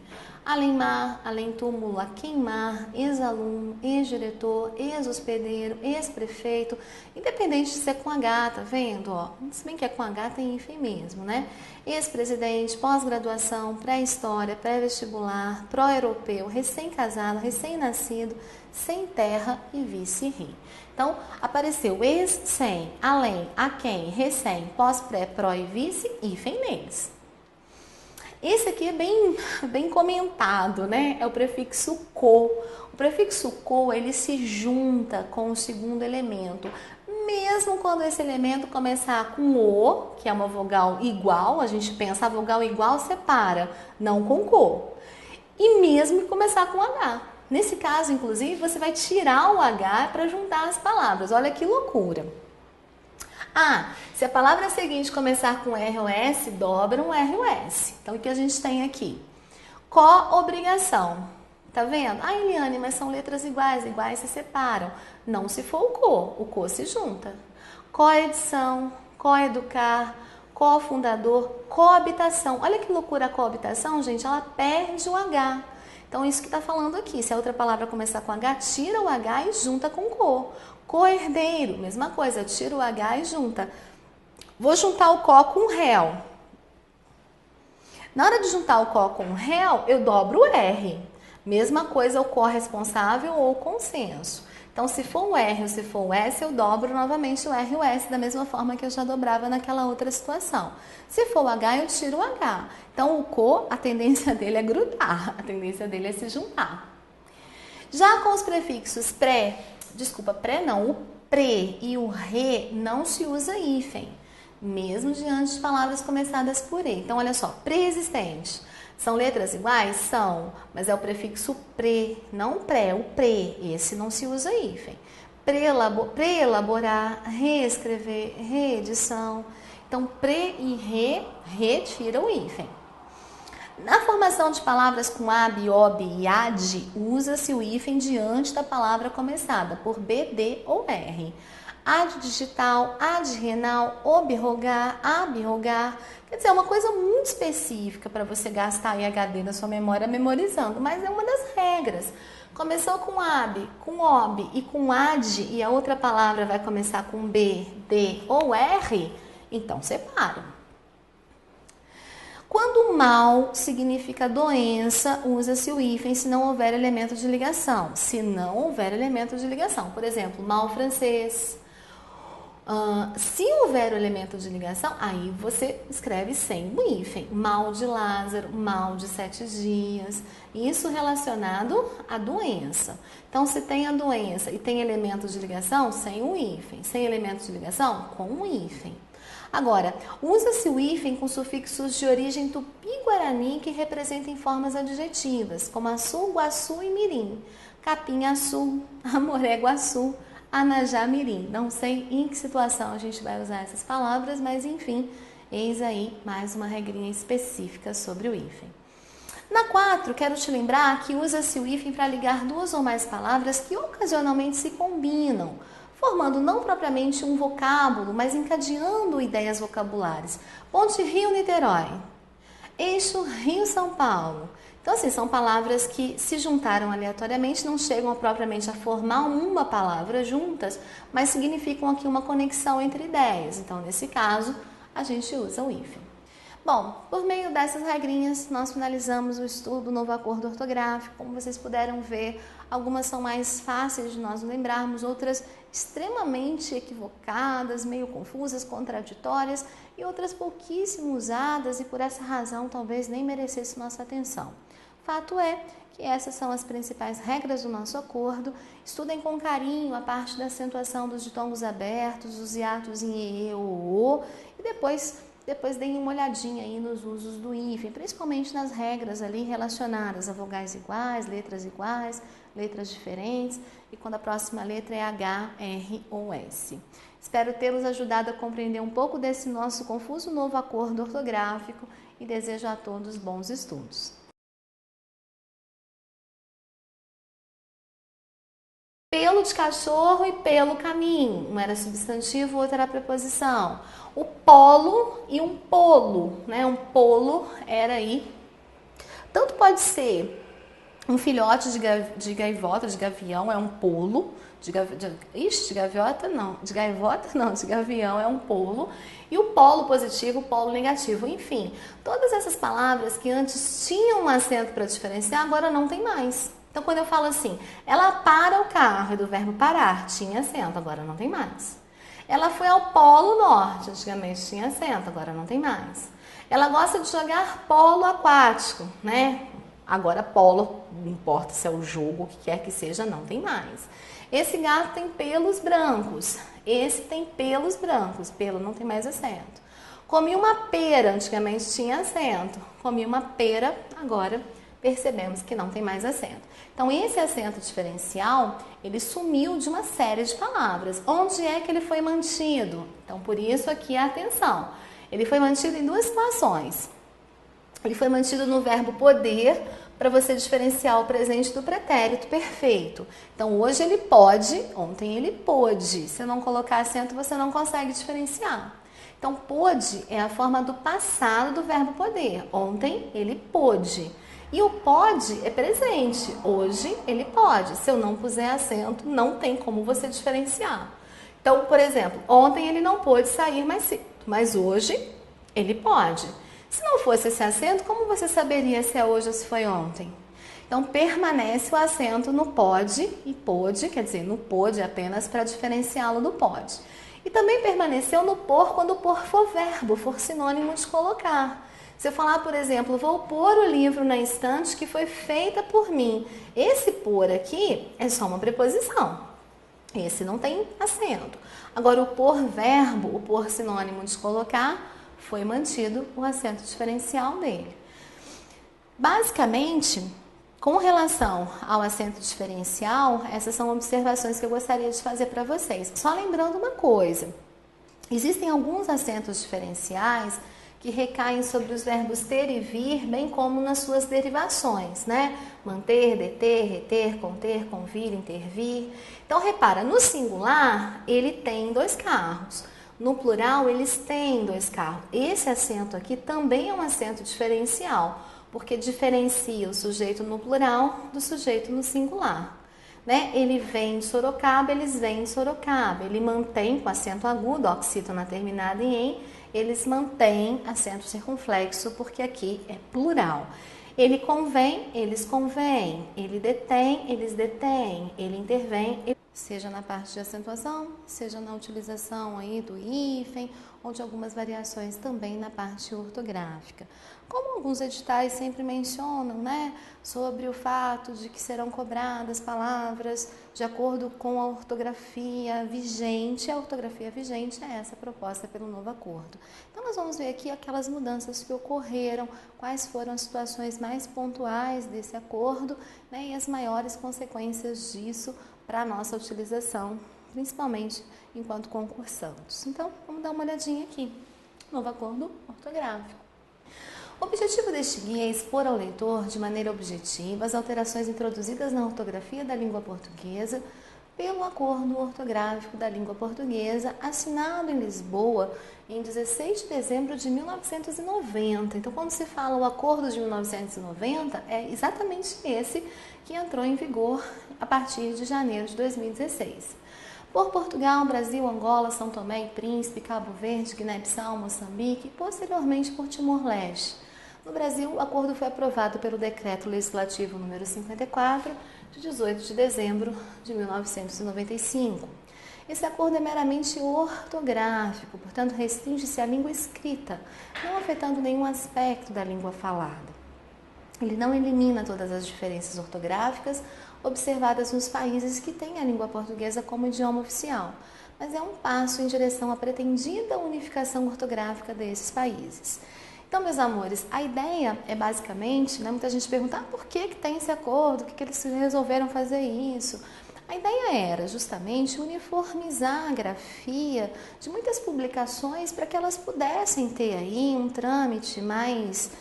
[SPEAKER 1] além-mar, além-túmulo, a queimar, ex-aluno, ex-diretor, ex-hospedeiro, ex-prefeito, independente de ser com H, tá vendo? Ó, se bem que é com H, tem hífen mesmo, né? Ex-presidente, pós-graduação, pré-história, pré-vestibular, pró-europeu, recém-casado, recém-nascido, sem terra e vice-ri. Então, apareceu ex, sem, além, a quem, recém, pós, pré, pró e vice, hífen neles. Esse aqui é bem comentado, né? É o prefixo co. O prefixo co, ele se junta com o segundo elemento. Mesmo quando esse elemento começar com o, que é uma vogal igual, a gente pensa a vogal igual separa, não com co. E mesmo que começar com H. Nesse caso, inclusive, você vai tirar o H para juntar as palavras. Olha que loucura. Ah, se a palavra seguinte começar com R ou S, dobra um R ou S. Então, o que a gente tem aqui? Co-obrigação. Tá vendo? Ah, Eliane, mas são letras iguais, iguais se separam. Não se for o co se junta. Co-edição, co-educar, co-fundador, coabitação. Olha que loucura a coabitação, gente, ela perde o H. Então, isso que está falando aqui. Se a outra palavra começar com H, tira o H e junta com co. Co-herdeiro, mesma coisa, tira o H e junta. Vou juntar o co com o réu. Na hora de juntar o co com o réu, eu dobro o R. Mesma coisa o corresponsável ou o consenso. Então, se for o R ou se for o S, eu dobro novamente o R e o S, da mesma forma que eu já dobrava naquela outra situação. Se for o H, eu tiro o H. Então, o co, a tendência dele é grudar, a tendência dele é se juntar. Já com os prefixos pré não, o pre e o re não se usa hífen, mesmo diante de palavras começadas por e. Então, olha só, pré-existente. São letras iguais? São, mas é o prefixo pre, não pré, o pre. Esse não se usa hífen. Pré-elaborar, reescrever, reedição. Então, pre e re, retira o hífen. Na formação de palavras com ab, ob e ad, usa-se o hífen diante da palavra começada por b, d ou r. Ad digital, ad renal, obrogar, abrogar. Quer dizer, é uma coisa muito específica para você gastar aí HD na sua memória memorizando, mas é uma das regras. Começou com ab, com ob e com ad e a outra palavra vai começar com b, d ou r, então separa. Quando mal significa doença, usa-se o hífen se não houver elemento de ligação. Se não houver elemento de ligação, por exemplo, mal francês. Se houver o elemento de ligação, aí você escreve sem o hífen. Mal de Lázaro, mal de 7 dias. Isso relacionado à doença. Então, se tem a doença e tem elemento de ligação, sem o hífen. Sem elemento de ligação, com o hífen. Agora, usa-se o hífen com sufixos de origem tupi-guarani que representem formas adjetivas, como açu, guaçu e mirim. Capim-açu, amoré-guaçu, anajá-mirim. Não sei em que situação a gente vai usar essas palavras, mas enfim, eis aí mais uma regrinha específica sobre o hífen. Na 4, quero te lembrar que usa-se o hífen para ligar duas ou mais palavras que ocasionalmente se combinam, formando não propriamente um vocábulo, mas encadeando ideias vocabulares. Ponte Rio-Niterói, eixo Rio-São Paulo. Então, assim, são palavras que se juntaram aleatoriamente, não chegam propriamente a formar uma palavra juntas, mas significam aqui uma conexão entre ideias. Então, nesse caso, a gente usa o hífen. Bom, por meio dessas regrinhas, nós finalizamos o estudo do novo acordo ortográfico. Como vocês puderam ver, algumas são mais fáceis de nós lembrarmos, outras extremamente equivocadas, meio confusas, contraditórias e outras pouquíssimo usadas e por essa razão talvez nem merecesse nossa atenção. Fato é que essas são as principais regras do nosso acordo. Estudem com carinho a parte da acentuação dos ditongos abertos, os hiatos em e, o, e depois deem uma olhadinha aí nos usos do hífen, principalmente nas regras ali relacionadas a vogais iguais, letras diferentes e quando a próxima letra é H, R ou S. Espero tê-los ajudado a compreender um pouco desse nosso confuso novo acordo ortográfico e desejo a todos bons estudos. Pelo de cachorro e pelo caminho. Um era substantivo, o outro era preposição. O polo e um polo, né? Um polo era aí Tanto pode ser um filhote de gaivota, de gavião, é um polo. De gaviota não. De gaivota não, de gavião é um polo. E o polo positivo, o polo negativo. Enfim, todas essas palavras que antes tinham um acento para diferenciar, agora não tem mais. Então, quando eu falo assim, ela para o carro, é do verbo parar, tinha acento, agora não tem mais. Ela foi ao Polo Norte, antigamente tinha acento, agora não tem mais. Ela gosta de jogar polo aquático, né? Agora polo, não importa se é o jogo, o que quer que seja, não tem mais. Esse gato tem pelos brancos, esse tem pelos brancos, pelo não tem mais acento. Comi uma pera, antigamente tinha acento. Comi uma pera, agora percebemos que não tem mais acento. Então, esse acento diferencial, ele sumiu de uma série de palavras. Onde é que ele foi mantido? Então, por isso aqui a atenção. Ele foi mantido em duas situações. Ele foi mantido no verbo poder, para você diferenciar o presente do pretérito perfeito. Então, hoje ele pode, ontem ele pôde. Se não colocar acento, você não consegue diferenciar. Então, pôde é a forma do passado do verbo poder. Ontem ele pôde. E o pode é presente. Hoje ele pode. Se eu não puser acento, não tem como você diferenciar. Então, por exemplo, ontem ele não pôde sair mais cedo, mas hoje ele pode. Se não fosse esse acento, como você saberia se é hoje ou se foi ontem? Então, permanece o acento no pode e pôde, quer dizer, no pôde apenas para diferenciá-lo do pode. E também permaneceu no por quando o por for verbo, for sinônimo de colocar. Se eu falar, por exemplo, vou pôr o livro na estante que foi feita por mim. Esse por aqui é só uma preposição. Esse não tem acento. Agora, o por verbo, o por sinônimo de colocar, foi mantido o acento diferencial dele. Basicamente, com relação ao acento diferencial, essas são observações que eu gostaria de fazer para vocês. Só lembrando uma coisa, existem alguns acentos diferenciais que recaem sobre os verbos ter e vir, bem como nas suas derivações, né? Manter, deter, reter, conter, convir, intervir. Então, repara, no singular, ele tem 2 carros. No plural, eles têm 2 carros. Esse acento aqui também é um acento diferencial, porque diferencia o sujeito no plural do sujeito no singular. Né? Ele vem de Sorocaba, eles vêm de Sorocaba. Ele mantém com acento agudo, oxítona terminada em em, eles mantêm acento circunflexo, porque aqui é plural. Ele convém, eles convêm. Ele detém, eles detêm. Ele intervém, seja na parte de acentuação, seja na utilização aí do hífen ou de algumas variações também na parte ortográfica. Como alguns editais sempre mencionam, né, sobre o fato de que serão cobradas palavras de acordo com a ortografia vigente. A ortografia vigente é essa proposta pelo novo acordo. Então, nós vamos ver aqui aquelas mudanças que ocorreram, quais foram as situações mais pontuais desse acordo, né, e as maiores consequências disso para a nossa utilização, principalmente enquanto concursantes. Então, vamos dar uma olhadinha aqui. Novo acordo ortográfico. O objetivo deste guia é expor ao leitor, de maneira objetiva, as alterações introduzidas na ortografia da língua portuguesa pelo Acordo Ortográfico da Língua Portuguesa, assinado em Lisboa em 16 de dezembro de 1990. Então, quando se fala o Acordo de 1990, é exatamente esse que entrou em vigor a partir de janeiro de 2016. Por Portugal, Brasil, Angola, São Tomé e Príncipe, Cabo Verde, Guiné-Bissau, Moçambique e posteriormente por Timor-Leste. No Brasil, o acordo foi aprovado pelo Decreto Legislativo número 54, de 18 de dezembro de 1995. Esse acordo é meramente ortográfico, portanto, restringe-se à língua escrita, não afetando nenhum aspecto da língua falada. Ele não elimina todas as diferenças ortográficas observadas nos países que têm a língua portuguesa como idioma oficial, mas é um passo em direção à pretendida unificação ortográfica desses países. Então, meus amores, a ideia é basicamente, né, muita gente pergunta, por que tem esse acordo, por que eles resolveram fazer isso? A ideia era justamente uniformizar a grafia de muitas publicações para que elas pudessem ter aí um trâmite mais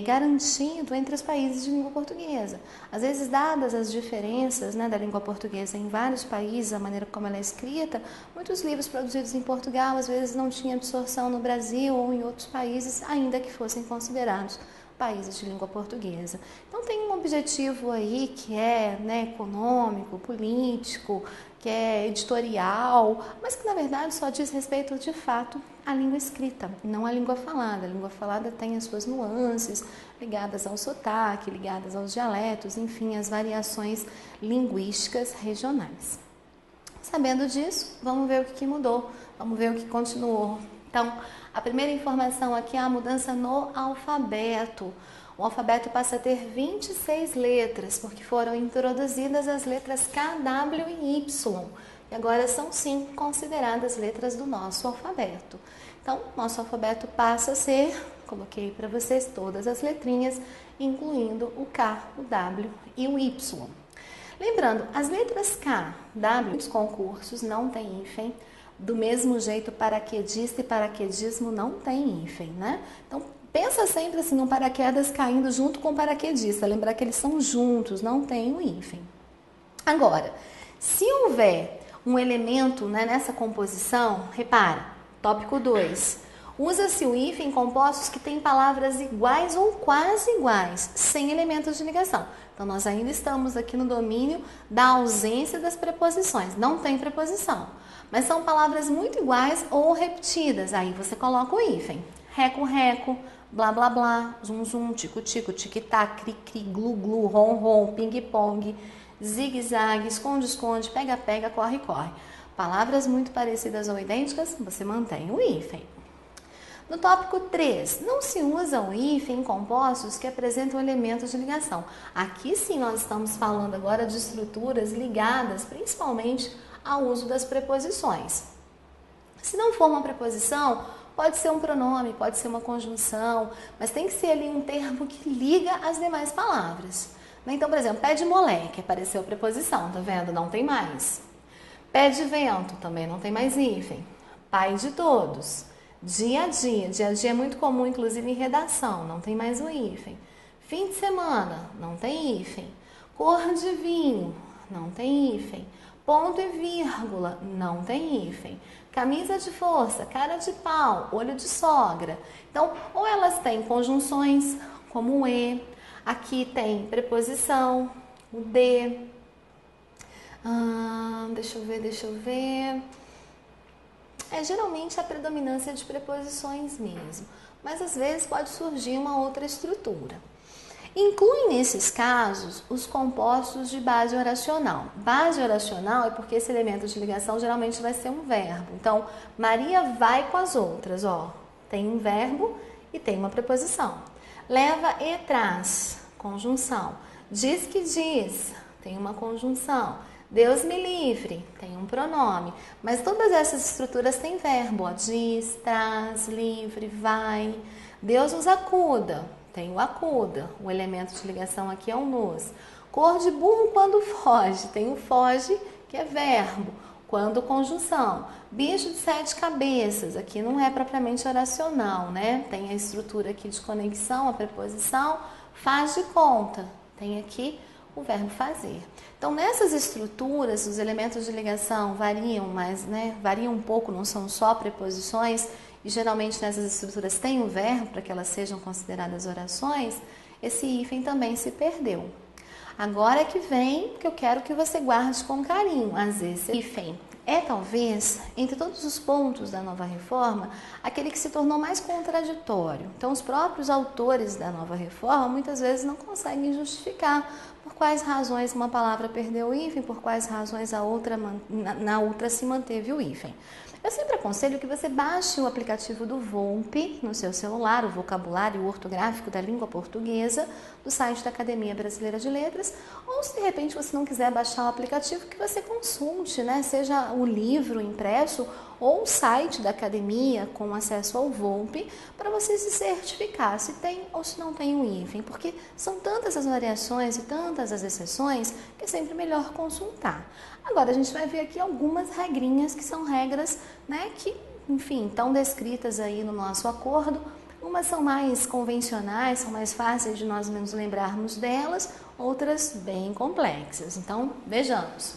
[SPEAKER 1] garantido entre os países de língua portuguesa. Às vezes, dadas as diferenças, né, da língua portuguesa em vários países, a maneira como ela é escrita, muitos livros produzidos em Portugal às vezes não tinham absorção no Brasil ou em outros países, ainda que fossem considerados países de língua portuguesa. Então tem um objetivo aí que é, né, econômico, político, que é editorial, mas que na verdade só diz respeito de fato à língua escrita, não à língua falada. A língua falada tem as suas nuances ligadas ao sotaque, ligadas aos dialetos, enfim, as variações linguísticas regionais. Sabendo disso, vamos ver o que mudou, vamos ver o que continuou. Então, a primeira informação aqui é a mudança no alfabeto. O alfabeto passa a ter 26 letras, porque foram introduzidas as letras K, W e Y, e agora são sim consideradas letras do nosso alfabeto. Então, nosso alfabeto passa a ser, coloquei para vocês todas as letrinhas, incluindo o K, o W e o Y. Lembrando, as letras K, W, os concursos não tem hífen. Do mesmo jeito, paraquedista e paraquedismo não tem hífen, né? Então, pensa sempre assim, no paraquedas caindo junto com o paraquedista. Lembrar que eles são juntos, não tem o hífen. Agora, se houver um elemento, né, nessa composição, repara, tópico 2. Usa-se o hífen em compostos que têm palavras iguais ou quase iguais, sem elementos de ligação. Então, nós ainda estamos aqui no domínio da ausência das preposições. Não tem preposição, mas são palavras muito iguais ou repetidas. Aí você coloca o hífen. Reco, reco, blá, blá, blá, zum, zum, tico, tico, tic-tac, cri, cri, glu, glu, rom, rom, ping-pong, zigue-zague, esconde, esconde, pega, pega, corre, corre. Palavras muito parecidas ou idênticas, você mantém o hífen. No tópico 3, não se usa o hífen em compostos que apresentam elementos de ligação. Aqui sim nós estamos falando agora de estruturas ligadas principalmente ao uso das preposições. Se não for uma preposição, pode ser um pronome, pode ser uma conjunção, mas tem que ser ali um termo que liga as demais palavras. Então, por exemplo, pé de moleque, apareceu preposição, tá vendo? Não tem mais. Pé de vento, também não tem mais hífen. Pai de todos. Dia a dia é muito comum, inclusive em redação, não tem mais o hífen. Fim de semana, não tem hífen. Cor de vinho, não tem hífen. Ponto e vírgula, não tem hífen. Camisa de força, cara de pau, olho de sogra. Então, ou elas têm conjunções, como o e, aqui tem preposição, o de. Deixa eu ver. Geralmente a predominância de preposições mesmo, mas às vezes pode surgir uma outra estrutura. Inclui nesses casos os compostos de base oracional. Base oracional é porque esse elemento de ligação geralmente vai ser um verbo. Então, Maria vai com as outras, ó. Tem um verbo e tem uma preposição. Leva e traz, conjunção. Diz que diz, tem uma conjunção. Deus me livre, tem um pronome, mas todas essas estruturas têm verbo, ó, diz, traz, livre, vai. Deus nos acuda, tem o acuda, o elemento de ligação aqui é o nos. Cor de burro quando foge, tem o foge, que é verbo, quando conjunção. Bicho de 7 cabeças, aqui não é propriamente oracional, né? Tem a estrutura aqui de conexão, a preposição, faz de conta, tem aqui o verbo fazer. Então, nessas estruturas, os elementos de ligação variam, mas variam um pouco, não são só preposições, e geralmente nessas estruturas tem o verbo para que elas sejam consideradas orações, esse hífen também se perdeu. Agora é que vem que eu quero que você guarde com carinho. Às vezes, esse hífen é talvez, entre todos os pontos da Nova Reforma, aquele que se tornou mais contraditório. Então, os próprios autores da Nova Reforma muitas vezes não conseguem justificar por quais razões uma palavra perdeu o hífen, por quais razões na outra se manteve o hífen. Eu sempre aconselho que você baixe o aplicativo do VOLP no seu celular, o Vocabulário Ortográfico da Língua Portuguesa, do site da Academia Brasileira de Letras, ou se de repente você não quiser baixar o aplicativo, que você consulte, seja o livro impresso ou o site da Academia com acesso ao VOLP, para você se certificar se tem ou se não tem o hífen, porque são tantas as variações e tantas as exceções que é sempre melhor consultar. Agora, a gente vai ver aqui algumas regrinhas que são regras, que, enfim, estão descritas aí no nosso acordo. Umas são mais convencionais, são mais fáceis de nós nos lembrarmos delas, outras bem complexas. Então, vejamos.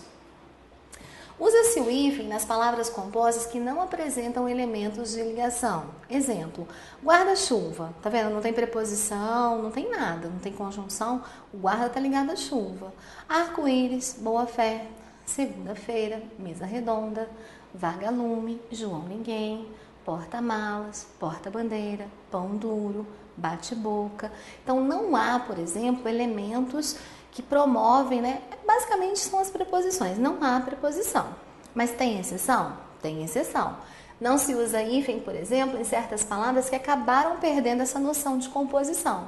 [SPEAKER 1] Usa-se o hífen nas palavras compostas que não apresentam elementos de ligação. Exemplo, guarda-chuva. Tá vendo? Não tem preposição, não tem nada, não tem conjunção. O guarda está ligado à chuva. Arco-íris, boa-fé. Segunda-feira, mesa redonda. Vaga-lume, João ninguém. Porta-malas, porta-bandeira, pão duro, bate-boca. Então, não há, por exemplo, elementos que promovem, né? Basicamente são as preposições, não há preposição. Mas tem exceção? Tem exceção. Não se usa hífen, por exemplo, em certas palavras que acabaram perdendo essa noção de composição.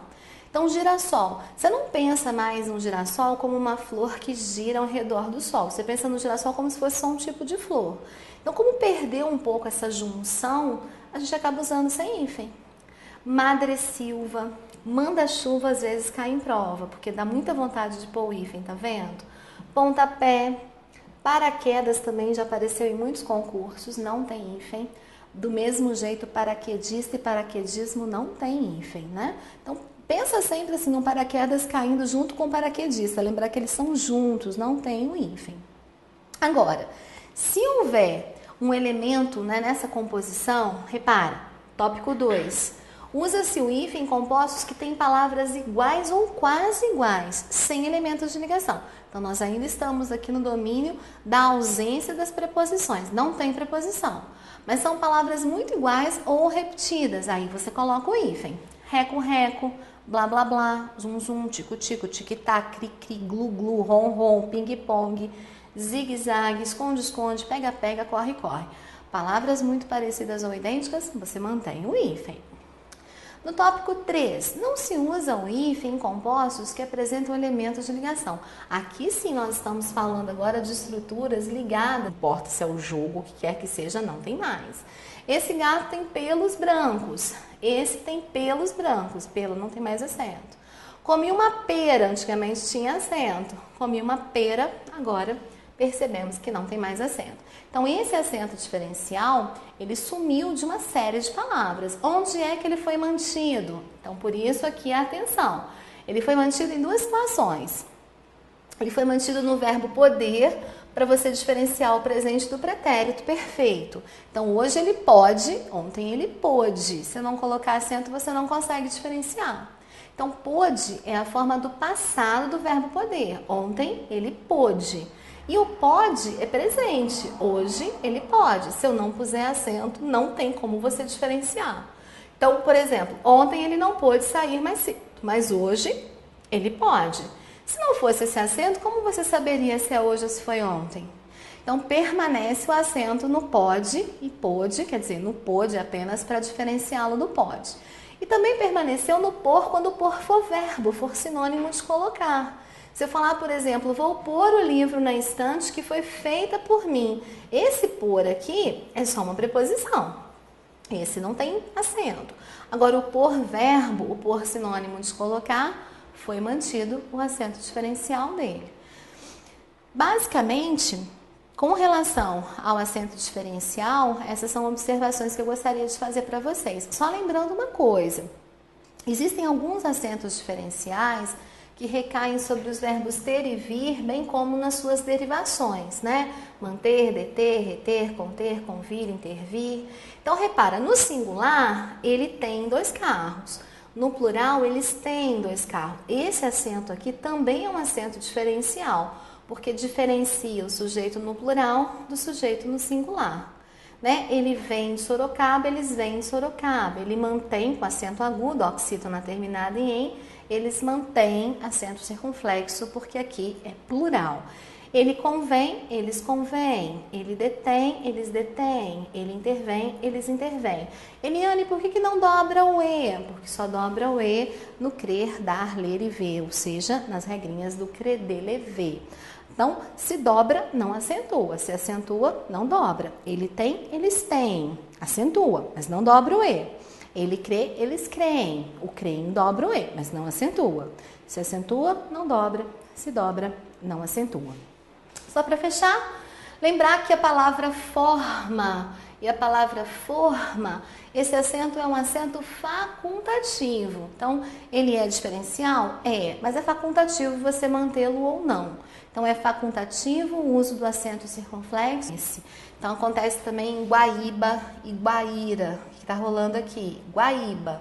[SPEAKER 1] Então, girassol. Você não pensa mais no girassol como uma flor que gira ao redor do sol. Você pensa no girassol como se fosse só um tipo de flor. Então, como perdeu um pouco essa junção, a gente acaba usando sem hífen. Madressilva. Manda-chuva às vezes cai em prova, porque dá muita vontade de pôr o hífen, tá vendo? Pontapé, paraquedas também já apareceu em muitos concursos, não tem hífen. Do mesmo jeito, paraquedista e paraquedismo não tem hífen, né? Então, pensa sempre assim, no paraquedas caindo junto com o paraquedista, lembrar que eles são juntos, não tem o hífen. Agora, se houver um elemento, né, nessa composição, repara, tópico 2. Usa-se o hífen em compostos que têm palavras iguais ou quase iguais, sem elementos de ligação. Então, nós ainda estamos aqui no domínio da ausência das preposições. Não tem preposição, mas são palavras muito iguais ou repetidas. Aí você coloca o hífen. Reco-reco, blá blá blá, zum zum, tico-tico, tic-tac, cri-cri, glu-glu, rom-rom, ping-pong, zigue-zague, esconde-esconde, pega-pega, corre-corre. Palavras muito parecidas ou idênticas, você mantém o hífen. No tópico 3, não se usa o hífen em compostos que apresentam elementos de ligação. Aqui sim nós estamos falando agora de estruturas ligadas, não importa se é o jogo, o que quer que seja, não tem mais. Esse gato tem pelos brancos, esse tem pelos brancos, pelo não tem mais acento. Comi uma pera, antigamente tinha acento, comi uma pera, agora percebemos que não tem mais acento. Então, esse acento diferencial, ele sumiu de uma série de palavras. Onde é que ele foi mantido? Então, por isso aqui a atenção. Ele foi mantido em duas situações. Ele foi mantido no verbo poder, para você diferenciar o presente do pretérito perfeito. Então, hoje ele pode, ontem ele pôde. Se não colocar acento, você não consegue diferenciar. Então, pôde é a forma do passado do verbo poder. Ontem ele pôde. E o pode é presente. Hoje ele pode. Se eu não puser acento, não tem como você diferenciar. Então, por exemplo, ontem ele não pôde sair mais cedo, mas hoje ele pode. Se não fosse esse acento, como você saberia se é hoje ou se foi ontem? Então, permanece o acento no pode e pôde, quer dizer, no pôde apenas para diferenciá-lo do pode. E também permaneceu no por quando o por for verbo, for sinônimo de colocar. Se eu falar, por exemplo, vou pôr o livro na estante que foi feita por mim. Esse pôr aqui é só uma preposição. Esse não tem acento. Agora, o por verbo, o por sinônimo de colocar, foi mantido o acento diferencial dele. Basicamente, com relação ao acento diferencial, essas são observações que eu gostaria de fazer para vocês. Só lembrando uma coisa, existem alguns acentos diferenciais que recaem sobre os verbos ter e vir, bem como nas suas derivações, né? Manter, deter, reter, conter, convir, intervir. Então, repara, no singular, ele tem 2 carros. No plural, eles têm 2 carros. Esse acento aqui também é um acento diferencial, porque diferencia o sujeito no plural do sujeito no singular. Né? Ele vem de Sorocaba, eles vêm de Sorocaba. Ele mantém com acento agudo, oxítona terminada em em, eles mantêm acento circunflexo, porque aqui é plural. Ele convém, eles convêm. Ele detém, eles detêm. Ele intervém, eles intervêm. Eliane, por que não dobra o E? Porque só dobra o E no crer, dar, ler e ver, ou seja, nas regrinhas do creder, lever. Então, se dobra, não acentua. Se acentua, não dobra. Ele tem, eles têm. Acentua, mas não dobra o E. Ele crê, eles creem. O creem dobra o E, mas não acentua. Se acentua, não dobra. Se dobra, não acentua. Só para fechar, lembrar que a palavra forma E a palavra forma, esse acento é um acento facultativo. Então, ele é diferencial? É, mas é facultativo você mantê-lo ou não. Então, é facultativo o uso do acento circunflexo. Então, acontece também em Guaíba e Guaíra, que está rolando aqui. Guaíba.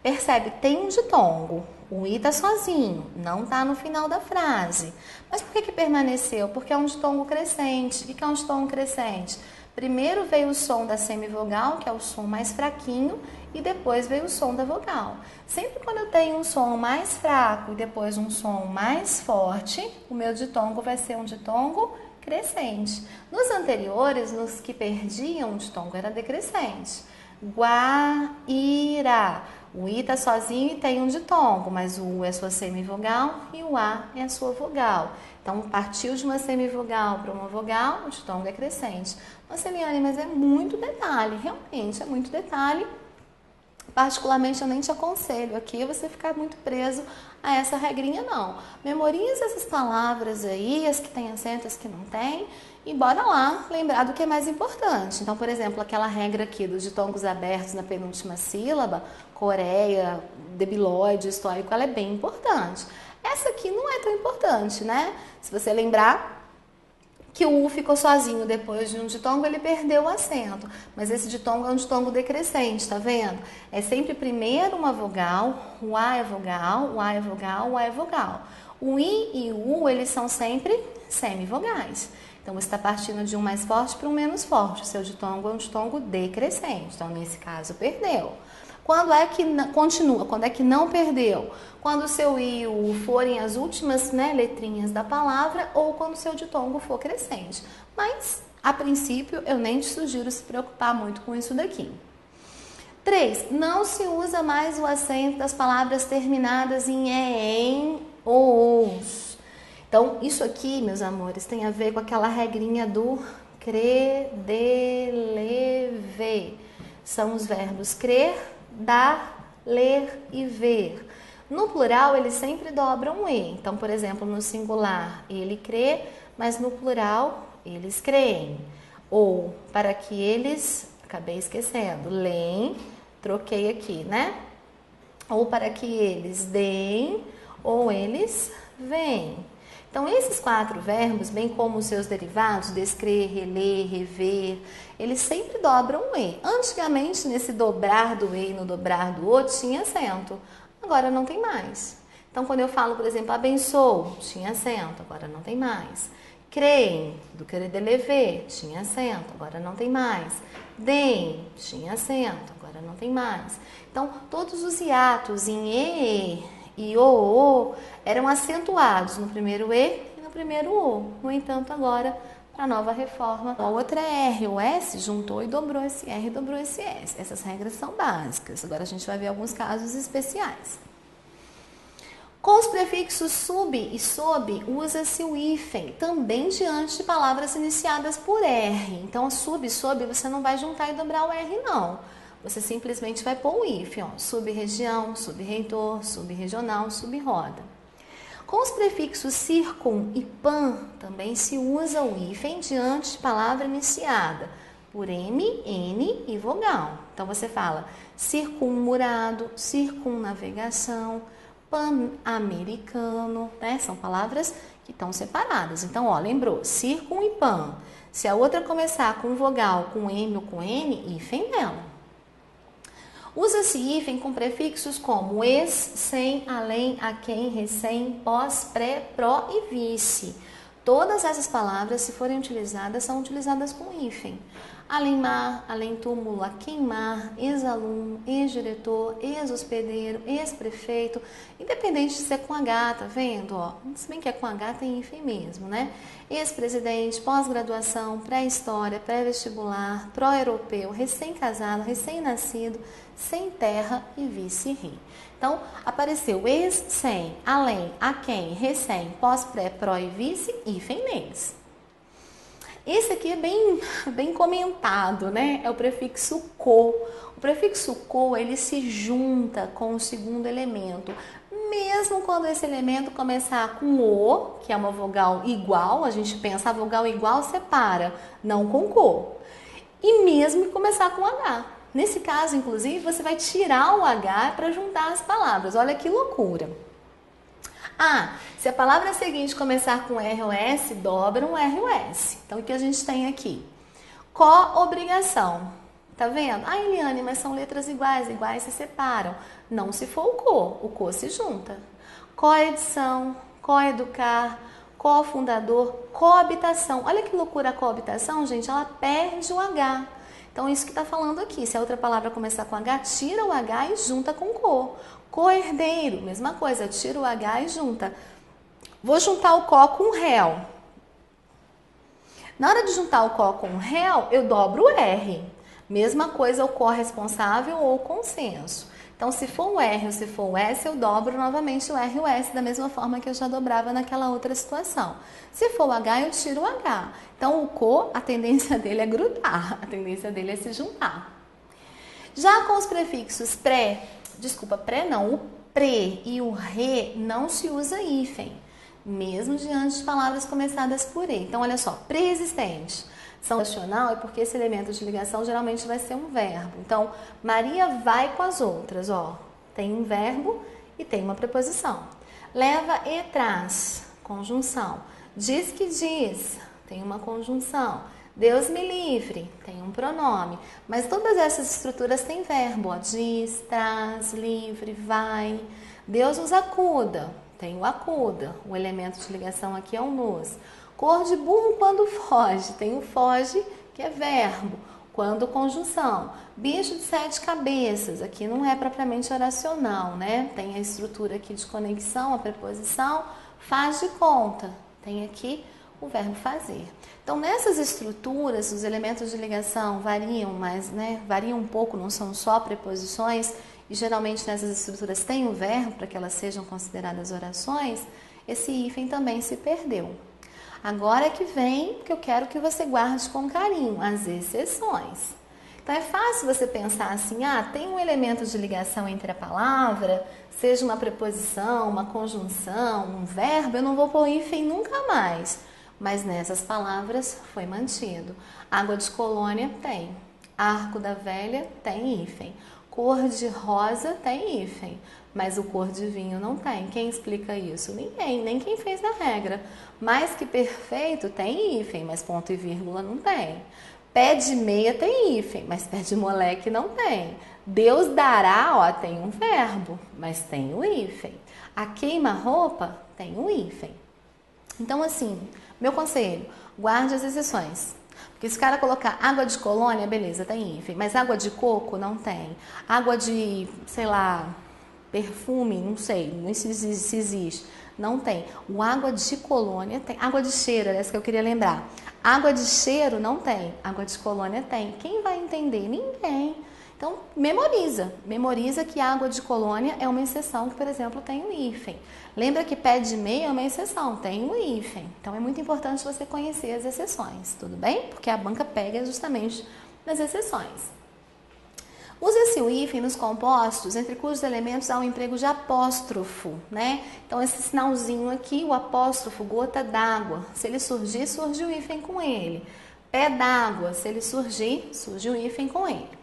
[SPEAKER 1] Percebe? Tem um ditongo. O i está sozinho, não está no final da frase. Mas por que permaneceu? Porque é um ditongo crescente. O que é um ditongo crescente? Primeiro veio o som da semivogal, que é o som mais fraquinho, e depois veio o som da vogal. Sempre quando eu tenho um som mais fraco e depois um som mais forte, o meu ditongo vai ser um ditongo crescente. Nos anteriores, nos que perdiam, o ditongo era decrescente. Guaíra. O i está sozinho e tem um ditongo, mas o u é sua semivogal e o a é a sua vogal. Então, partiu de uma semivogal para uma vogal, o ditongo é crescente. Nossa, Eliane, mas é muito detalhe, realmente é muito detalhe. Particularmente, eu nem te aconselho aqui você ficar muito preso a essa regrinha, não. Memoriza essas palavras aí, as que tem acento, as que não tem, e bora lá lembrar do que é mais importante. Então, por exemplo, aquela regra aqui dos ditongos abertos na penúltima sílaba, coreia, debilóide, histórico, ela é bem importante. Essa aqui não é tão importante, né? Se você lembrar que o u ficou sozinho depois de um ditongo, ele perdeu o acento. Mas esse ditongo é um ditongo decrescente, tá vendo? É sempre primeiro uma vogal, o a é vogal, o a é vogal, o a é vogal. O i e o u, eles são sempre semivogais. Então, você está partindo de um mais forte para um menos forte. O seu ditongo é um ditongo decrescente. Então, nesse caso, perdeu. Quando é que continua? Quando é que não perdeu? Quando o seu i e o u forem as últimas, né, letrinhas da palavra ou quando o seu ditongo for crescente. Mas, a princípio, eu nem te sugiro se preocupar muito com isso daqui. 3. Não se usa mais o acento das palavras terminadas em e, em ou os. Então, isso aqui, meus amores, tem a ver com aquela regrinha do crer, de, ver. São os verbos crer, dar, ler e ver. No plural, eles sempre dobram e. Então, por exemplo, no singular, ele crê, mas no plural, eles creem. Ou, para que eles, acabei esquecendo, leem, troquei aqui, né? Ou para que eles deem, ou eles veem. Então, esses 4 verbos, bem como os seus derivados, descrer, reler, rever, eles sempre dobram o e. Antigamente, nesse dobrar do e e no dobrar do o, tinha acento. Agora não tem mais. Então, quando eu falo, por exemplo, abençoo, tinha acento, agora não tem mais. Creem, do querer de lever, tinha acento, agora não tem mais. Deem, tinha acento, agora não tem mais. Então, todos os hiatos em e o eram acentuados no primeiro e e no primeiro o. No entanto, agora, para a nova reforma, a outra é R, o S juntou e dobrou esse R e dobrou esse S. Essas regras são básicas. Agora a gente vai ver alguns casos especiais. Com os prefixos sub e sob, usa-se o hífen, também diante de palavras iniciadas por R. Então, sub e sob, você não vai juntar e dobrar o R, não. Você simplesmente vai pôr o hífen, ó, sub-região, sub-reitor, sub-regional, sub-roda. Com os prefixos circum e pan, também se usa o hífen diante de palavra iniciada por M, N e vogal. Então, você fala circunmurado, circunnavegação, pan-americano, né? São palavras que estão separadas. Então, ó, lembrou? Circum e pan. Se a outra começar com vogal, com M ou com N, hífen nela. Usa-se hífen com prefixos como ex, sem, além, a quem, recém, pós, pré, pró e vice. Todas essas palavras, se forem utilizadas, são utilizadas com hífen. Além-mar, além-túmulo, a queimar, ex-aluno, ex-diretor, ex-hospedeiro, ex-prefeito, independente de ser com H, tá vendo? Ó, se bem que é com H, tem hífen mesmo, né? Ex-presidente, pós-graduação, pré-história, pré-vestibular, pró-europeu, recém-casado, recém-nascido, sem terra e vice-ri. Então, apareceu ex, sem, além, a quem, recém, pós, pré, pró e vice, hífen neles. Esse aqui é bem comentado, né? É o prefixo co. O prefixo co, ele se junta com o segundo elemento. Mesmo quando esse elemento começar com o, que é uma vogal igual, a gente pensa a vogal igual separa, não com co. e mesmo que começar com H. Nesse caso, inclusive, você vai tirar o H para juntar as palavras. Olha que loucura. Ah, se a palavra seguinte começar com R ou S, dobra um R ou S. Então, o que a gente tem aqui? Co-obrigação. Tá vendo? Ah, Eliane, mas são letras iguais, iguais se separam. Não se for o co se junta. Coedição, coeducar, cofundador, coabitação. Olha que loucura a coabitação, gente, ela perde o H. Então, isso que está falando aqui. Se a outra palavra começar com H, tira o H e junta com co. Coerdeiro, mesma coisa, tira o H e junta. Vou juntar o co com o réu. Na hora de juntar o co com o réu, eu dobro o R. Mesma coisa o corresponsável ou o consenso. Então, se for o R ou se for o S, eu dobro novamente o R e o S, da mesma forma que eu já dobrava naquela outra situação. Se for o H, eu tiro o H. Então, o co, a tendência dele é grudar, a tendência dele é se juntar. Já com os prefixos o pre e o re não se usa hífen, mesmo diante de palavras começadas por E. Então, olha só, preexistente. São relacional é porque esse elemento de ligação geralmente vai ser um verbo. Então, Maria vai com as outras, ó. Tem um verbo e tem uma preposição. Leva e traz, conjunção. Diz que diz, tem uma conjunção. Deus me livre, tem um pronome. Mas todas essas estruturas têm verbo, ó. Diz, traz, livre, vai. Deus nos acuda, tem o acuda. O elemento de ligação aqui é o nos. Cor de burro quando foge, tem o foge, que é verbo, quando conjunção. Bicho de 7 cabeças, aqui não é propriamente oracional, né? Tem a estrutura aqui de conexão, a preposição, faz de conta. Tem aqui o verbo fazer. Então, nessas estruturas, os elementos de ligação variam, mas, né, variam um pouco, não são só preposições, e geralmente nessas estruturas tem o verbo para que elas sejam consideradas orações, esse hífen também se perdeu. Agora é que vem que eu quero que você guarde com carinho, as exceções. Então é fácil você pensar assim, tem um elemento de ligação entre a palavra, seja uma preposição, uma conjunção, um verbo, eu não vou pôr hífen nunca mais. Mas nessas palavras foi mantido. Água de colônia tem, arco da velha tem hífen, cor de rosa tem hífen. Mas o cor de vinho não tem. Quem explica isso? Ninguém, nem quem fez a regra. Mais que perfeito tem hífen, mas ponto e vírgula não tem. Pé de meia tem hífen, mas pé de moleque não tem. Deus dará, tem um verbo, mas tem o hífen. A queima-roupa tem um hífen. Então, assim, meu conselho, guarde as exceções. Porque se o cara colocar água de colônia, beleza, tem hífen. Mas água de coco não tem. Água de, sei lá, perfume, não sei, não sei se existe, não tem. O água de colônia tem. Água de cheiro, essa que eu queria lembrar. Água de cheiro não tem, água de colônia tem. Quem vai entender? Ninguém. Então, memoriza que água de colônia é uma exceção que, por exemplo, tem o hífen. Lembra que pé de meia é uma exceção, tem o hífen. Então, é muito importante você conhecer as exceções, tudo bem? Porque a banca pega justamente nas exceções. Usa-se o hífen nos compostos, entre cujos elementos há o emprego de apóstrofo, né? Então, esse sinalzinho aqui, o apóstrofo, gota d'água. Se ele surgir, surge o hífen com ele. Pé d'água, se ele surgir, surge o hífen com ele.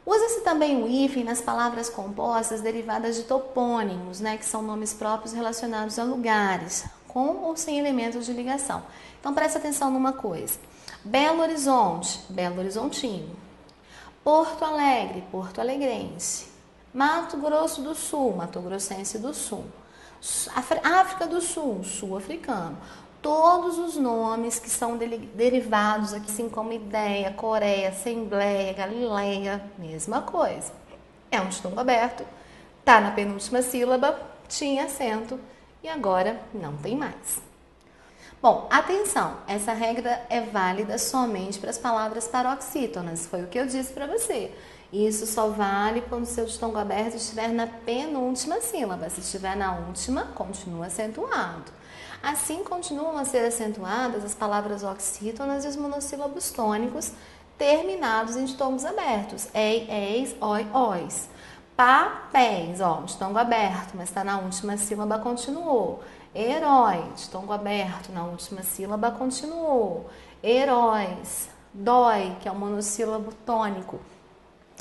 [SPEAKER 1] Usa-se também o hífen nas palavras compostas derivadas de topônimos, né? Que são nomes próprios relacionados a lugares, com ou sem elementos de ligação. Então, presta atenção numa coisa. Belo Horizonte, Belo Horizontino. Porto Alegre, Porto Alegrense. Mato Grosso do Sul, Mato Grossense do Sul. África do Sul, sul-africano. Todos os nomes que são derivados aqui, assim como ideia, Coreia, Assembleia, Galileia, mesma coisa. É um ditongo aberto, tá na penúltima sílaba, tinha acento e agora não tem mais. Bom, atenção, essa regra é válida somente para as palavras paroxítonas, foi o que eu disse para você. Isso só vale quando o seu ditongo aberto estiver na penúltima sílaba. Se estiver na última, continua acentuado. Assim, continuam a ser acentuadas as palavras oxítonas e os monossílabos tônicos terminados em ditongos abertos. Ei, eis, oi, ois. Papéis, ditongo aberto, mas está na última sílaba, continuou. Herói, ditongo aberto, na última sílaba, continuou. Heróis, dói, que é um monossílabo tônico.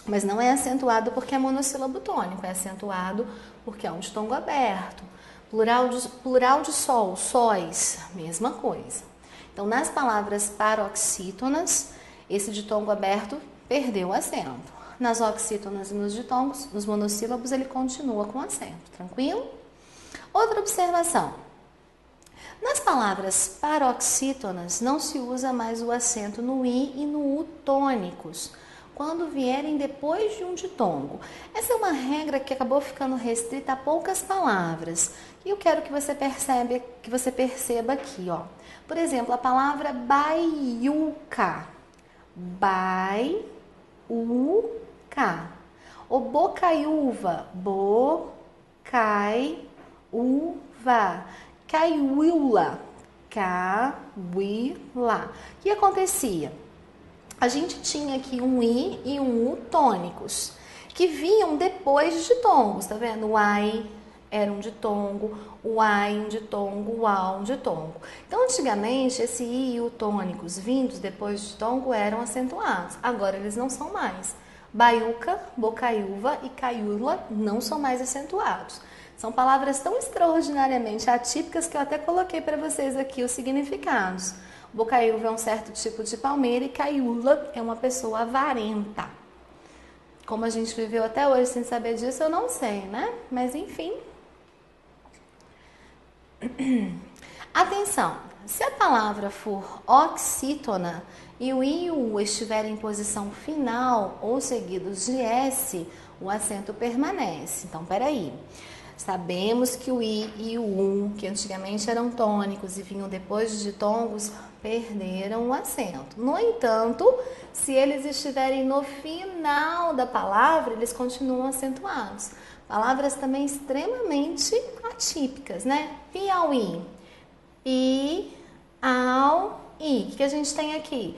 [SPEAKER 1] Mas não é acentuado porque é monossílabo tônico, é acentuado porque é um ditongo aberto. Plural de sol, sóis, mesma coisa. Então, nas palavras paroxítonas, esse ditongo aberto perdeu o acento. Nas oxítonas e nos ditongos, nos monossílabos, ele continua com acento, tranquilo? Outra observação. Nas palavras paroxítonas, não se usa mais o acento no I e no U tônicos, quando vierem depois de um ditongo. Essa é uma regra que acabou ficando restrita a poucas palavras. E eu quero que você perceba aqui, ó. Por exemplo, a palavra baiuca. Baiuca. O bocaiúva. Bocaiúva. Caiuila. Cauila. O que acontecia? A gente tinha aqui um I e um U tônicos, que vinham depois de ditongos, tá vendo? O ai era um ditongo, o ai um ditongo, o au um ditongo. Então, antigamente, esse I e U tônicos vindos depois de ditongo eram acentuados. Agora, eles não são mais. Baiuca, bocaiúva e caiúla não são mais acentuados. São palavras tão extraordinariamente atípicas que eu até coloquei para vocês aqui os significados. Bocaiúva é um certo tipo de palmeira e caiúla é uma pessoa avarenta. Como a gente viveu até hoje sem saber disso, eu não sei, né? Mas enfim. Atenção, se a palavra for oxítona e o I e o U estiverem em posição final ou seguidos de S, o acento permanece. Então, peraí. Sabemos que o I e o U, que antigamente eram tônicos e vinham depois de ditongos, perderam o acento. No entanto, se eles estiverem no final da palavra, eles continuam acentuados. Palavras também extremamente atípicas, né? Piauí. I, au, i. O que a gente tem aqui?